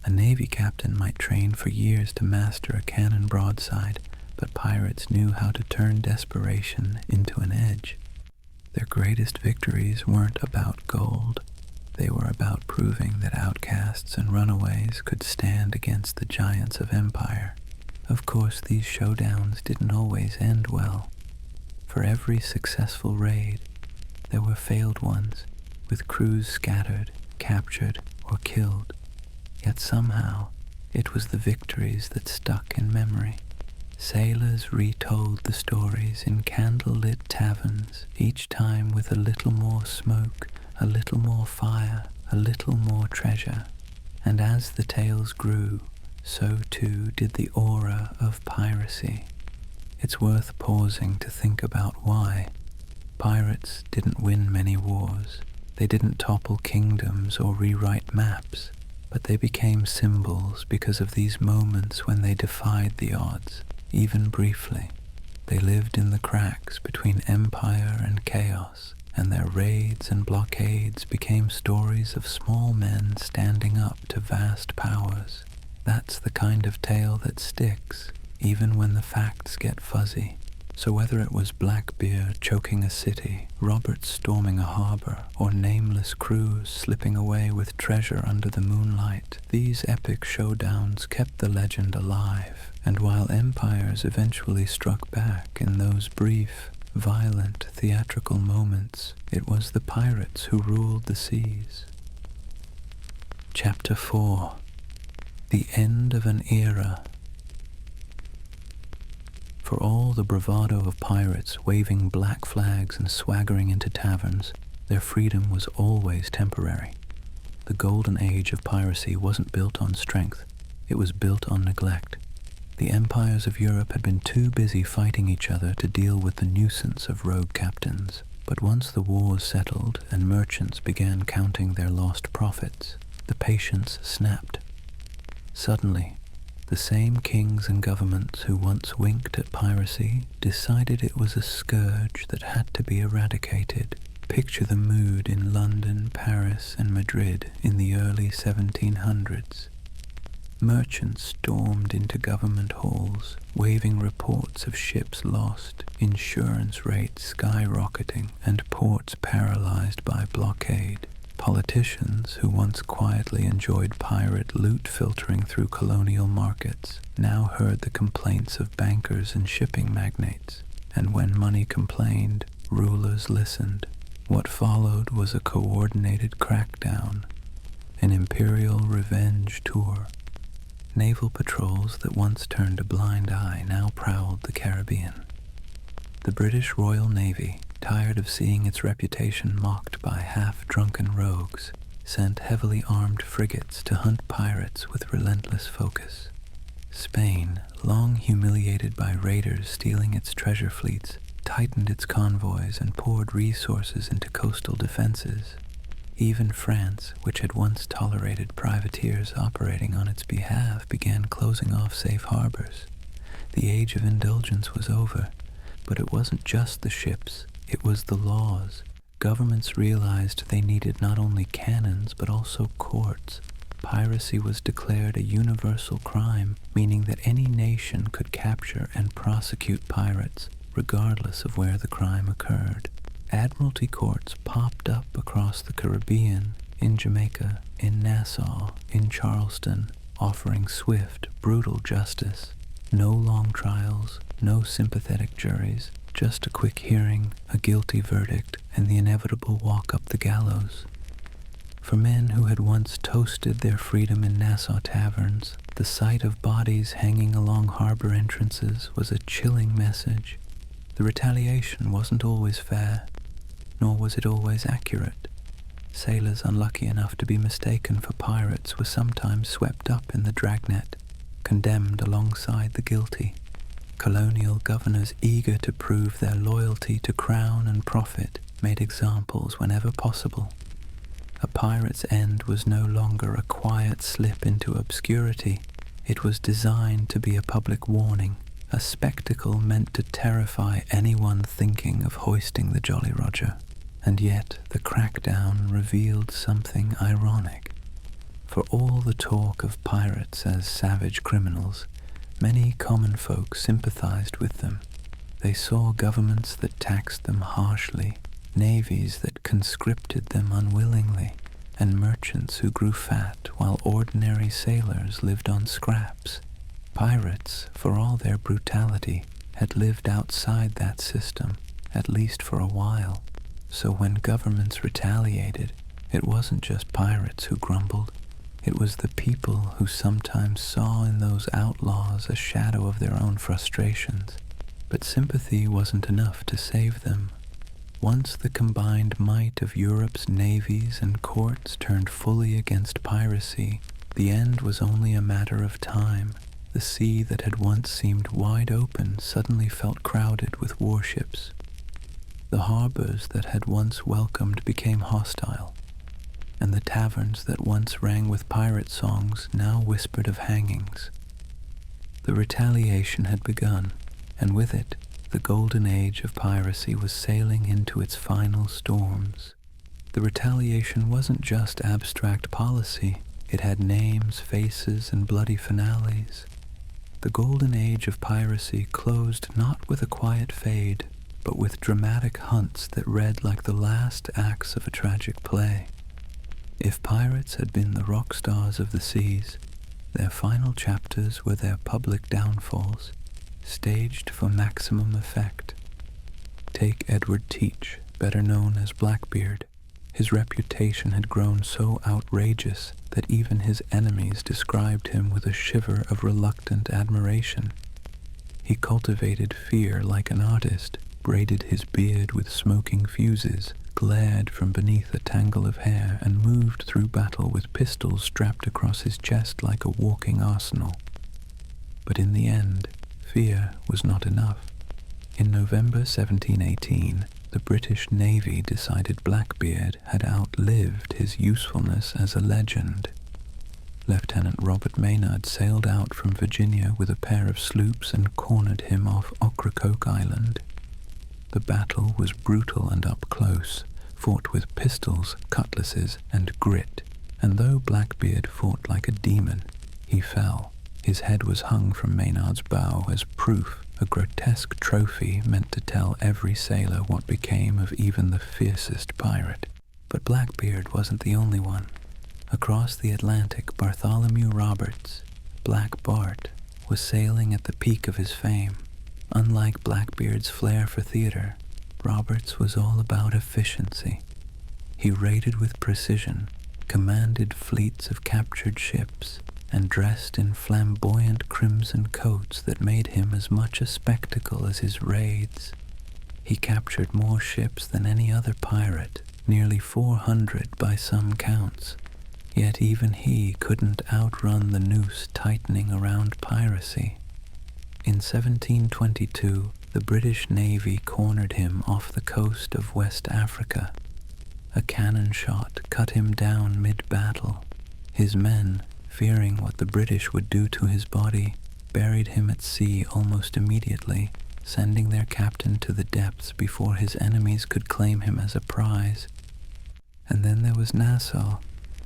A Navy captain might train for years to master a cannon broadside, but pirates knew how to turn desperation into an edge. Their greatest victories weren't about gold. They were about proving that outcasts and runaways could stand against the giants of empire. Of course, these showdowns didn't always end well. For every successful raid, there were failed ones, with crews scattered, captured, or killed. Yet somehow, it was the victories that stuck in memory. Sailors retold the stories in candle-lit taverns, each time with a little more smoke, a little more fire, a little more treasure. And as the tales grew, so too did the aura of piracy. It's worth pausing to think about why. Pirates didn't win many wars. They didn't topple kingdoms or rewrite maps, but they became symbols because of these moments when they defied the odds, even briefly. They lived in the cracks between empire and chaos, and their raids and blockades became stories of small men standing up to vast powers. That's the kind of tale that sticks, even when the facts get fuzzy. So whether it was Blackbeard choking a city, Roberts storming a harbor, or nameless crews slipping away with treasure under the moonlight, these epic showdowns kept the legend alive. And while empires eventually struck back in those brief, violent, theatrical moments, it was the pirates who ruled the seas. Chapter 4. The End of an Era. For all the bravado of pirates waving black flags and swaggering into taverns, their freedom was always temporary. The golden age of piracy wasn't built on strength, it was built on neglect. The empires of Europe had been too busy fighting each other to deal with the nuisance of rogue captains. But once the wars settled and merchants began counting their lost profits, the patience snapped. Suddenly, the same kings and governments who once winked at piracy decided it was a scourge that had to be eradicated. Picture the mood in London, Paris, and Madrid in the early 1700s. Merchants stormed into government halls, waving reports of ships lost, insurance rates skyrocketing, and ports paralyzed by blockade. Politicians, who once quietly enjoyed pirate loot filtering through colonial markets, now heard the complaints of bankers and shipping magnates, and when money complained, rulers listened. What followed was a coordinated crackdown, an imperial revenge tour. Naval patrols that once turned a blind eye now prowled the Caribbean. The British Royal Navy, tired of seeing its reputation mocked by half-drunken rogues, sent heavily armed frigates to hunt pirates with relentless focus. Spain, long humiliated by raiders stealing its treasure fleets, tightened its convoys and poured resources into coastal defenses. Even France, which had once tolerated privateers operating on its behalf, began closing off safe harbors. The age of indulgence was over, but it wasn't just the ships, it was the laws. Governments realized they needed not only cannons but also courts. Piracy was declared a universal crime, meaning that any nation could capture and prosecute pirates, regardless of where the crime occurred. Admiralty courts popped up across the Caribbean, in Jamaica, in Nassau, in Charleston, offering swift, brutal justice. No long trials, no sympathetic juries, just a quick hearing, a guilty verdict, and the inevitable walk up the gallows. For men who had once toasted their freedom in Nassau taverns, the sight of bodies hanging along harbor entrances was a chilling message. The retaliation wasn't always fair, nor was it always accurate. Sailors unlucky enough to be mistaken for pirates were sometimes swept up in the dragnet, condemned alongside the guilty. Colonial governors eager to prove their loyalty to crown and profit made examples whenever possible. A pirate's end was no longer a quiet slip into obscurity. It was designed to be a public warning, a spectacle meant to terrify anyone thinking of hoisting the Jolly Roger. And yet the crackdown revealed something ironic. For all the talk of pirates as savage criminals, many common folk sympathized with them. They saw governments that taxed them harshly, navies that conscripted them unwillingly, and merchants who grew fat while ordinary sailors lived on scraps. Pirates, for all their brutality, had lived outside that system, at least for a while. So when governments retaliated, it wasn't just pirates who grumbled. It was the people who sometimes saw in those outlaws a shadow of their own frustrations. But sympathy wasn't enough to save them. Once the combined might of Europe's navies and courts turned fully against piracy, the end was only a matter of time. The sea that had once seemed wide open suddenly felt crowded with warships. The harbors that had once welcomed became hostile, and the taverns that once rang with pirate songs now whispered of hangings. The retaliation had begun, and with it, the golden age of piracy was sailing into its final storms. The retaliation wasn't just abstract policy, it had names, faces, and bloody finales. The golden age of piracy closed not with a quiet fade, but with dramatic hunts that read like the last acts of a tragic play. If pirates had been the rock stars of the seas, their final chapters were their public downfalls, staged for maximum effect. Take Edward Teach, better known as Blackbeard. His reputation had grown so outrageous that even his enemies described him with a shiver of reluctant admiration. He cultivated fear like an artist, braided his beard with smoking fuses, glared from beneath a tangle of hair, and moved through battle with pistols strapped across his chest like a walking arsenal. But in the end, fear was not enough. In November 1718, the British Navy decided Blackbeard had outlived his usefulness as a legend. Lieutenant Robert Maynard sailed out from Virginia with a pair of sloops and cornered him off Ocracoke Island. The battle was brutal and up close, fought with pistols, cutlasses, and grit, and though Blackbeard fought like a demon, he fell. His head was hung from Maynard's bow as proof, a grotesque trophy meant to tell every sailor what became of even the fiercest pirate. But Blackbeard wasn't the only one. Across the Atlantic, Bartholomew Roberts, Black Bart, was sailing at the peak of his fame. Unlike Blackbeard's flair for theater, Roberts was all about efficiency. He raided with precision, commanded fleets of captured ships, and dressed in flamboyant crimson coats that made him as much a spectacle as his raids. He captured more ships than any other pirate, nearly 400 by some counts, yet even he couldn't outrun the noose tightening around piracy. In 1722, the British Navy cornered him off the coast of West Africa. A cannon shot cut him down mid-battle. His men, fearing what the British would do to his body, buried him at sea almost immediately, sending their captain to the depths before his enemies could claim him as a prize. And then there was Nassau.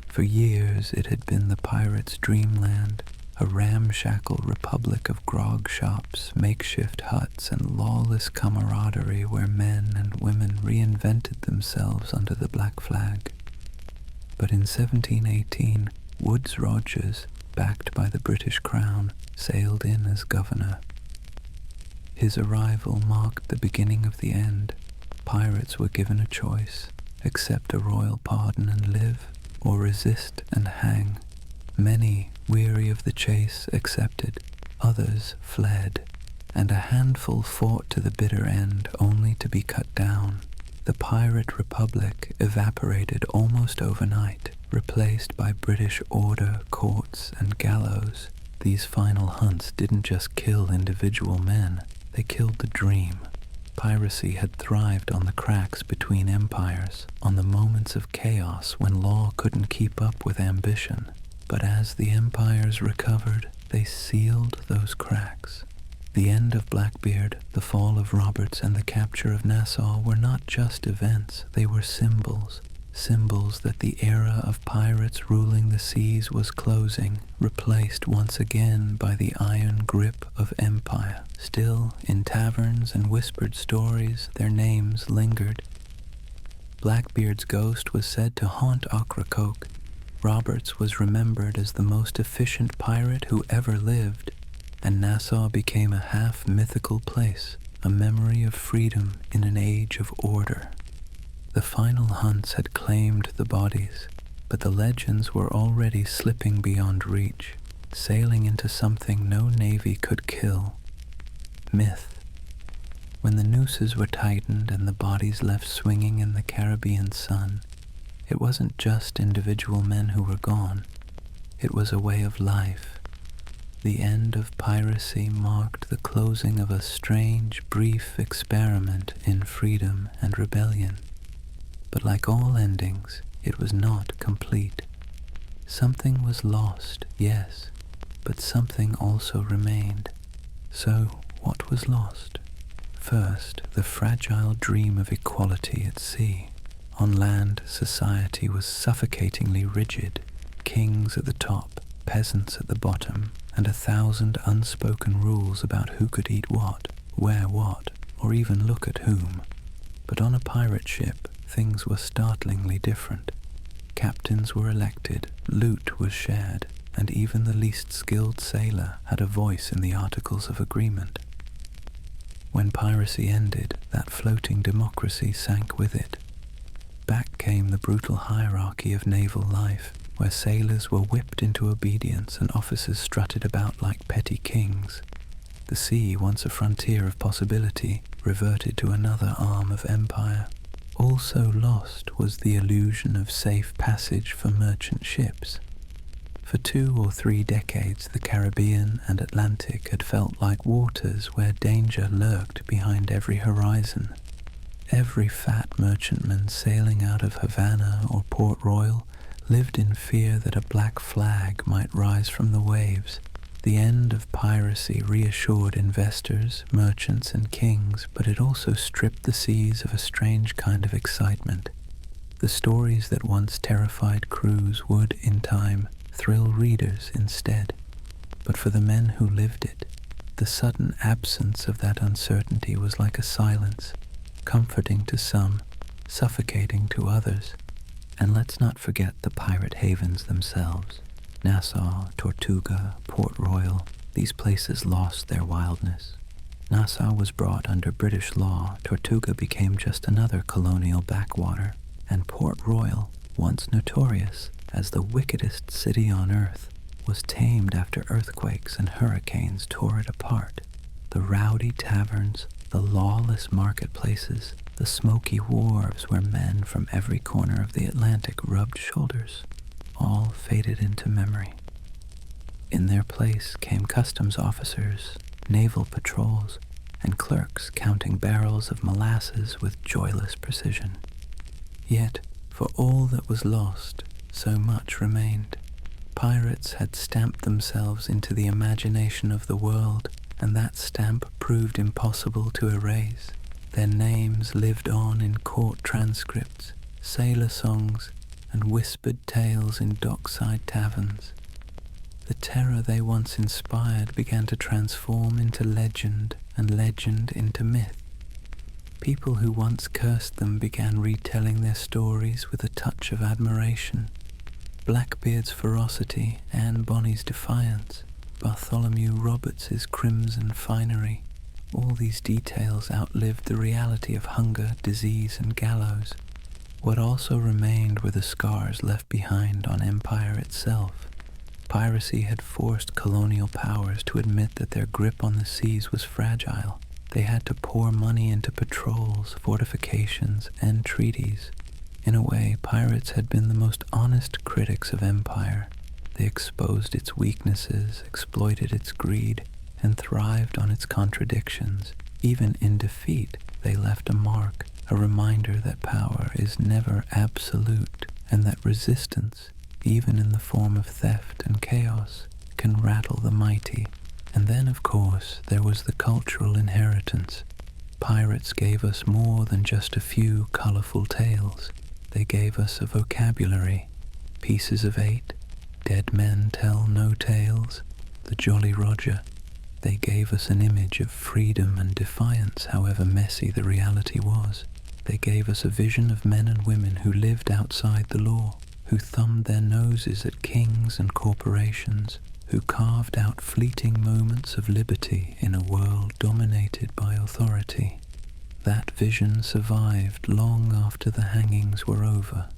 For years it had been the pirates' dreamland, a ramshackle republic of grog shops, makeshift huts, and lawless camaraderie where men and women reinvented themselves under the black flag. But in 1718, Woodes Rogers, backed by the British Crown, sailed in as governor. His arrival marked the beginning of the end. Pirates were given a choice: accept a royal pardon and live, or resist and hang. Many, weary of the chase, accepted, others fled, and a handful fought to the bitter end, only to be cut down. The pirate republic evaporated almost overnight, replaced by British order, courts, and gallows. These final hunts didn't just kill individual men, they killed the dream. Piracy had thrived on the cracks between empires, on the moments of chaos when law couldn't keep up with ambition. But as the empires recovered, they sealed those cracks. The end of Blackbeard, the fall of Roberts, and the capture of Nassau were not just events, they were symbols. Symbols that the era of pirates ruling the seas was closing, replaced once again by the iron grip of empire. Still, in taverns and whispered stories, their names lingered. Blackbeard's ghost was said to haunt Ocracoke. Roberts was remembered as the most efficient pirate who ever lived, and Nassau became a half-mythical place, a memory of freedom in an age of order. The final hunts had claimed the bodies, but the legends were already slipping beyond reach, sailing into something no navy could kill: myth. When the nooses were tightened and the bodies left swinging in the Caribbean sun, it wasn't just individual men who were gone, it was a way of life. The end of piracy marked the closing of a strange, brief experiment in freedom and rebellion. But like all endings, it was not complete. Something was lost, yes, but something also remained. So, what was lost? First, the fragile dream of equality at sea. On land, society was suffocatingly rigid. Kings at the top, peasants at the bottom, and 1,000 unspoken rules about who could eat what, wear what, or even look at whom. But on a pirate ship, things were startlingly different. Captains were elected, loot was shared, and even the least skilled sailor had a voice in the Articles of Agreement. When piracy ended, that floating democracy sank with it. Back came the brutal hierarchy of naval life, where sailors were whipped into obedience and officers strutted about like petty kings. The sea, once a frontier of possibility, reverted to another arm of empire. Also lost was the illusion of safe passage for merchant ships. For 2 or 3 decades, the Caribbean and Atlantic had felt like waters where danger lurked behind every horizon. Every fat merchantman sailing out of Havana or Port Royal lived in fear that a black flag might rise from the waves. The end of piracy reassured investors, merchants, and kings, but it also stripped the seas of a strange kind of excitement. The stories that once terrified crews would, in time, thrill readers instead. But for the men who lived it, the sudden absence of that uncertainty was like a silence, comforting to some, suffocating to others. And let's not forget the pirate havens themselves. Nassau, Tortuga, Port Royal, these places lost their wildness. Nassau was brought under British law, Tortuga became just another colonial backwater, and Port Royal, once notorious as the wickedest city on earth, was tamed after earthquakes and hurricanes tore it apart. The rowdy taverns, the lawless marketplaces, the smoky wharves where men from every corner of the Atlantic rubbed shoulders, all faded into memory. In their place came customs officers, naval patrols, and clerks counting barrels of molasses with joyless precision. Yet, for all that was lost, so much remained. Pirates had stamped themselves into the imagination of the world, and that stamp proved impossible to erase. Their names lived on in court transcripts, sailor songs, and whispered tales in dockside taverns. the terror they once inspired began to transform into legend, and legend into myth. People who once cursed them began retelling their stories with a touch of admiration. Blackbeard's ferocity, Anne Bonny's defiance, Bartholomew Roberts's crimson finery, all these details outlived the reality of hunger, disease, and gallows. What also remained were the scars left behind on empire itself. Piracy had forced colonial powers to admit that their grip on the seas was fragile. They had to pour money into patrols, fortifications, and treaties. In a way, pirates had been the most honest critics of empire. They exposed its weaknesses, exploited its greed, and thrived on its contradictions. Even in defeat, they left a mark, a reminder that power is never absolute, and that resistance, even in the form of theft and chaos, can rattle the mighty. And then, of course, there was the cultural inheritance. Pirates gave us more than just a few colorful tales. They gave us a vocabulary, Pieces of Eight, Dead Men Tell No Tales, the Jolly Roger. They gave us an image of freedom and defiance, however messy the reality was. They gave us a vision of men and women who lived outside the law, who thumbed their noses at kings and corporations, who carved out fleeting moments of liberty in a world dominated by authority. That vision survived long after the hangings were over.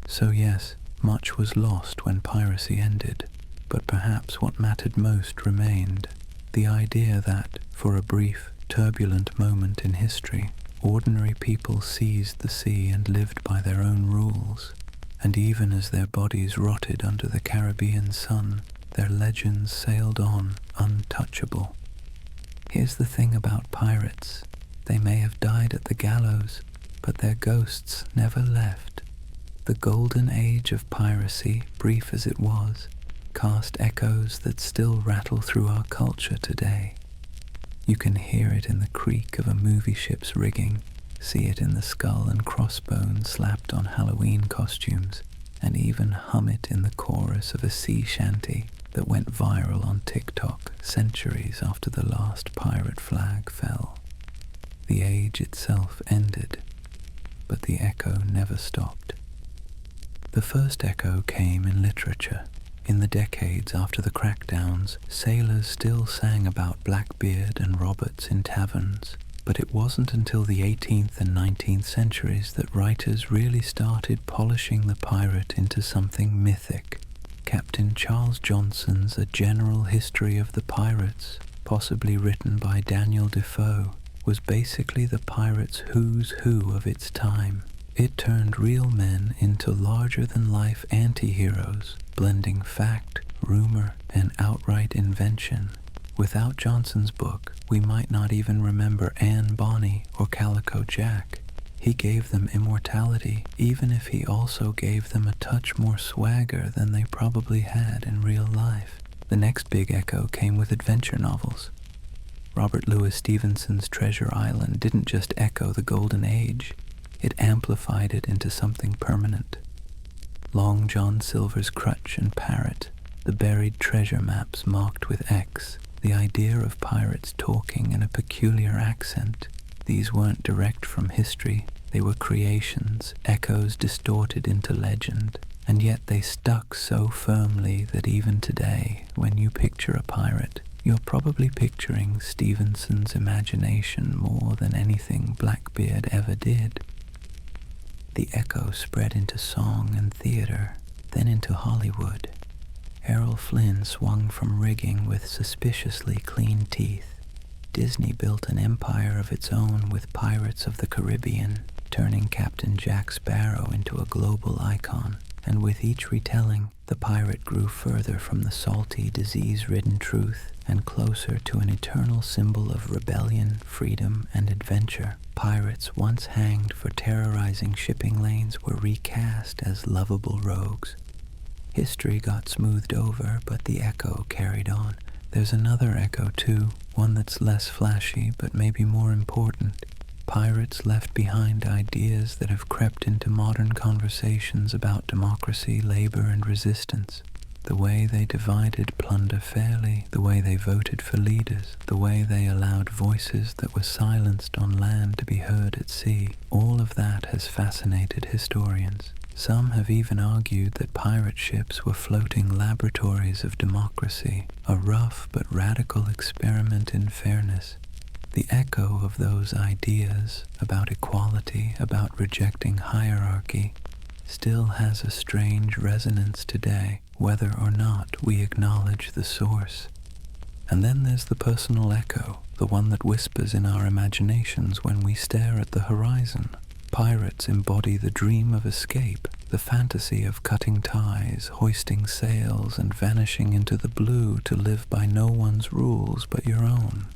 So yes, much was lost when piracy ended, but perhaps what mattered most remained. The idea that, for a brief, turbulent moment in history, ordinary people seized the sea and lived by their own rules, and even as their bodies rotted under the Caribbean sun, their legends sailed on untouchable. Here's the thing about pirates. They may have died at the gallows, but their ghosts never left. The golden age of piracy, brief as it was, cast echoes that still rattle through our culture today. You can hear it in the creak of a movie ship's rigging, see it in the skull and crossbones slapped on Halloween costumes, and even hum it in the chorus of a sea shanty that went viral on TikTok centuries after the last pirate flag fell. The age itself ended, but the echo never stopped. The first echo came in literature. In the decades after the crackdowns, sailors still sang about Blackbeard and Roberts in taverns, but it wasn't until the 18th and 19th centuries that writers really started polishing the pirate into something mythic. Captain Charles Johnson's A General History of the Pirates, possibly written by Daniel Defoe, was basically the pirate's who's who of its time. It turned real men into larger-than-life anti-heroes, blending fact, rumor, and outright invention. Without Johnson's book, we might not even remember Anne Bonny or Calico Jack. He gave them immortality, even if he also gave them a touch more swagger than they probably had in real life. The next big echo came with adventure novels. Robert Louis Stevenson's Treasure Island didn't just echo the golden age, it amplified it into something permanent. Long John Silver's Crutch and Parrot, the buried treasure maps marked with X, the idea of pirates talking in a peculiar accent. These weren't direct from history, they were creations, echoes distorted into legend, and yet they stuck so firmly that even today, when you picture a pirate, you're probably picturing Stevenson's imagination more than anything Blackbeard ever did. The echo spread into song and theater, then into Hollywood. Errol Flynn swung from rigging with suspiciously clean teeth. Disney built an empire of its own with Pirates of the Caribbean, turning Captain Jack Sparrow into a global icon. And with each retelling, the pirate grew further from the salty, disease-ridden truth and closer to an eternal symbol of rebellion, freedom, and adventure. Pirates once hanged for terrorizing shipping lanes were recast as lovable rogues. History got smoothed over, but the echo carried on. There's another echo too, one that's less flashy but maybe more important. Pirates left behind ideas that have crept into modern conversations about democracy, labor, and resistance. The way they divided plunder fairly, the way they voted for leaders, the way they allowed voices that were silenced on land to be heard at sea, all of that has fascinated historians. Some have even argued that pirate ships were floating laboratories of democracy, a rough but radical experiment in fairness. The echo of those ideas about equality, about rejecting hierarchy, still has a strange resonance today, whether or not we acknowledge the source. And then there's the personal echo, the one that whispers in our imaginations when we stare at the horizon. Pirates embody the dream of escape, the fantasy of cutting ties, hoisting sails, and vanishing into the blue to live by no one's rules but your own.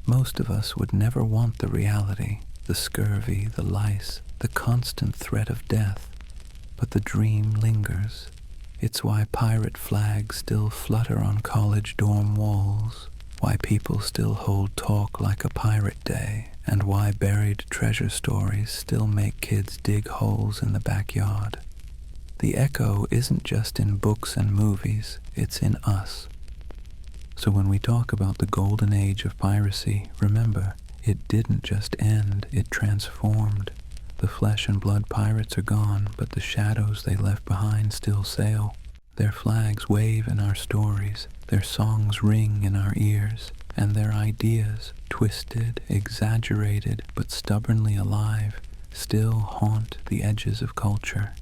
Most of us would never want the reality, the scurvy, the lice, the constant threat of death, but the dream lingers. It's why pirate flags still flutter on college dorm walls, why people still hold talk like a pirate day, and why buried treasure stories still make kids dig holes in the backyard. The echo isn't just in books and movies, it's in us. So when we talk about the golden age of piracy, remember, it didn't just end, it transformed. The flesh and blood pirates are gone, but the shadows they left behind still sail. Their flags wave in our stories, their songs ring in our ears, and their ideas, twisted, exaggerated, but stubbornly alive, still haunt the edges of culture.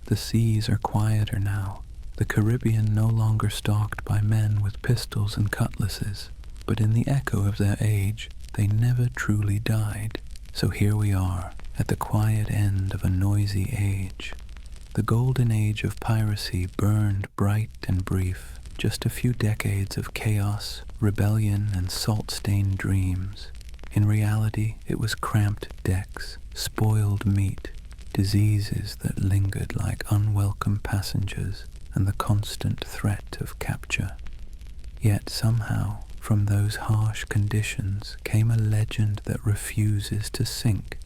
The seas are quieter now, the Caribbean no longer stalked by men with pistols and cutlasses, but in the echo of their age, they never truly died. So here we are, at the quiet end of a noisy age. The golden age of piracy burned bright and brief, just a few decades of chaos, rebellion, and salt-stained dreams. In reality, it was cramped decks, spoiled meat, diseases that lingered like unwelcome passengers, and the constant threat of capture. Yet somehow, from those harsh conditions came a legend that refuses to sink.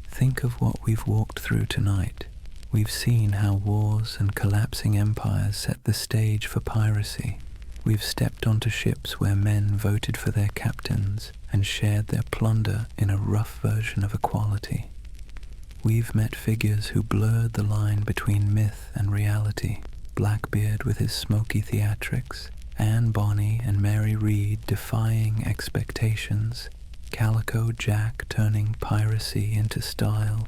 Think of what we've walked through tonight. We've seen how wars and collapsing empires set the stage for piracy. We've stepped onto ships where men voted for their captains and shared their plunder in a rough version of equality. We've met figures who blurred the line between myth and reality. Blackbeard with his smoky theatrics, Anne Bonny and Mary Read defying expectations, Calico Jack turning piracy into style,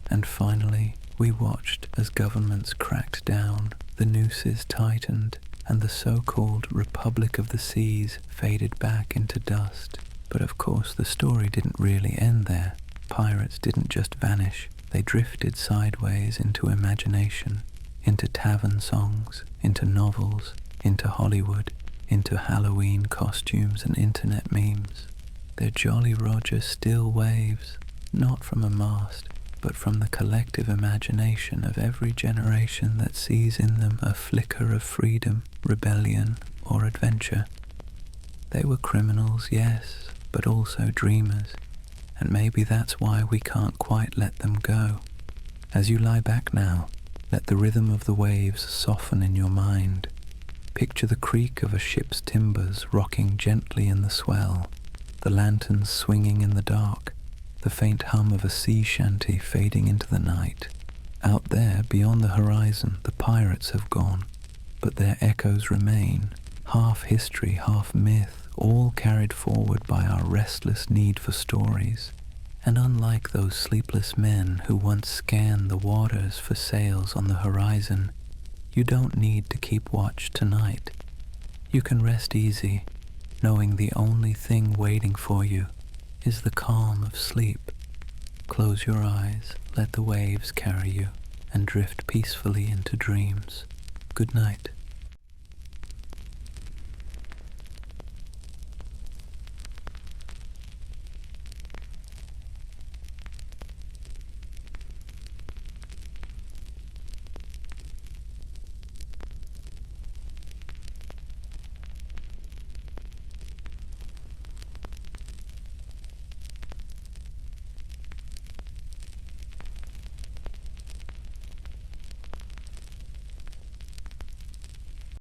and finally, we watched as governments cracked down, the nooses tightened, and the so-called Republic of the Seas faded back into dust. But of course the story didn't really end there. Pirates didn't just vanish, they drifted sideways into imagination, into tavern songs, into novels, into Hollywood, into Halloween costumes and internet memes. Their Jolly Roger still waves, not from a mast, but from the collective imagination of every generation that sees in them a flicker of freedom, rebellion, or adventure. They were criminals, yes, but also dreamers, and maybe that's why we can't quite let them go. As you lie back now, let the rhythm of the waves soften in your mind. Picture the creak of a ship's timbers rocking gently in the swell, the lanterns swinging in the dark, the faint hum of a sea shanty fading into the night. Out there, beyond the horizon, the pirates have gone, but their echoes remain, half history, half myth, all carried forward by our restless need for stories. And unlike those sleepless men who once scanned the waters for sails on the horizon, you don't need to keep watch tonight. You can rest easy, knowing the only thing waiting for you is the calm of sleep. Close your eyes, let the waves carry you, and drift peacefully into dreams. Good night.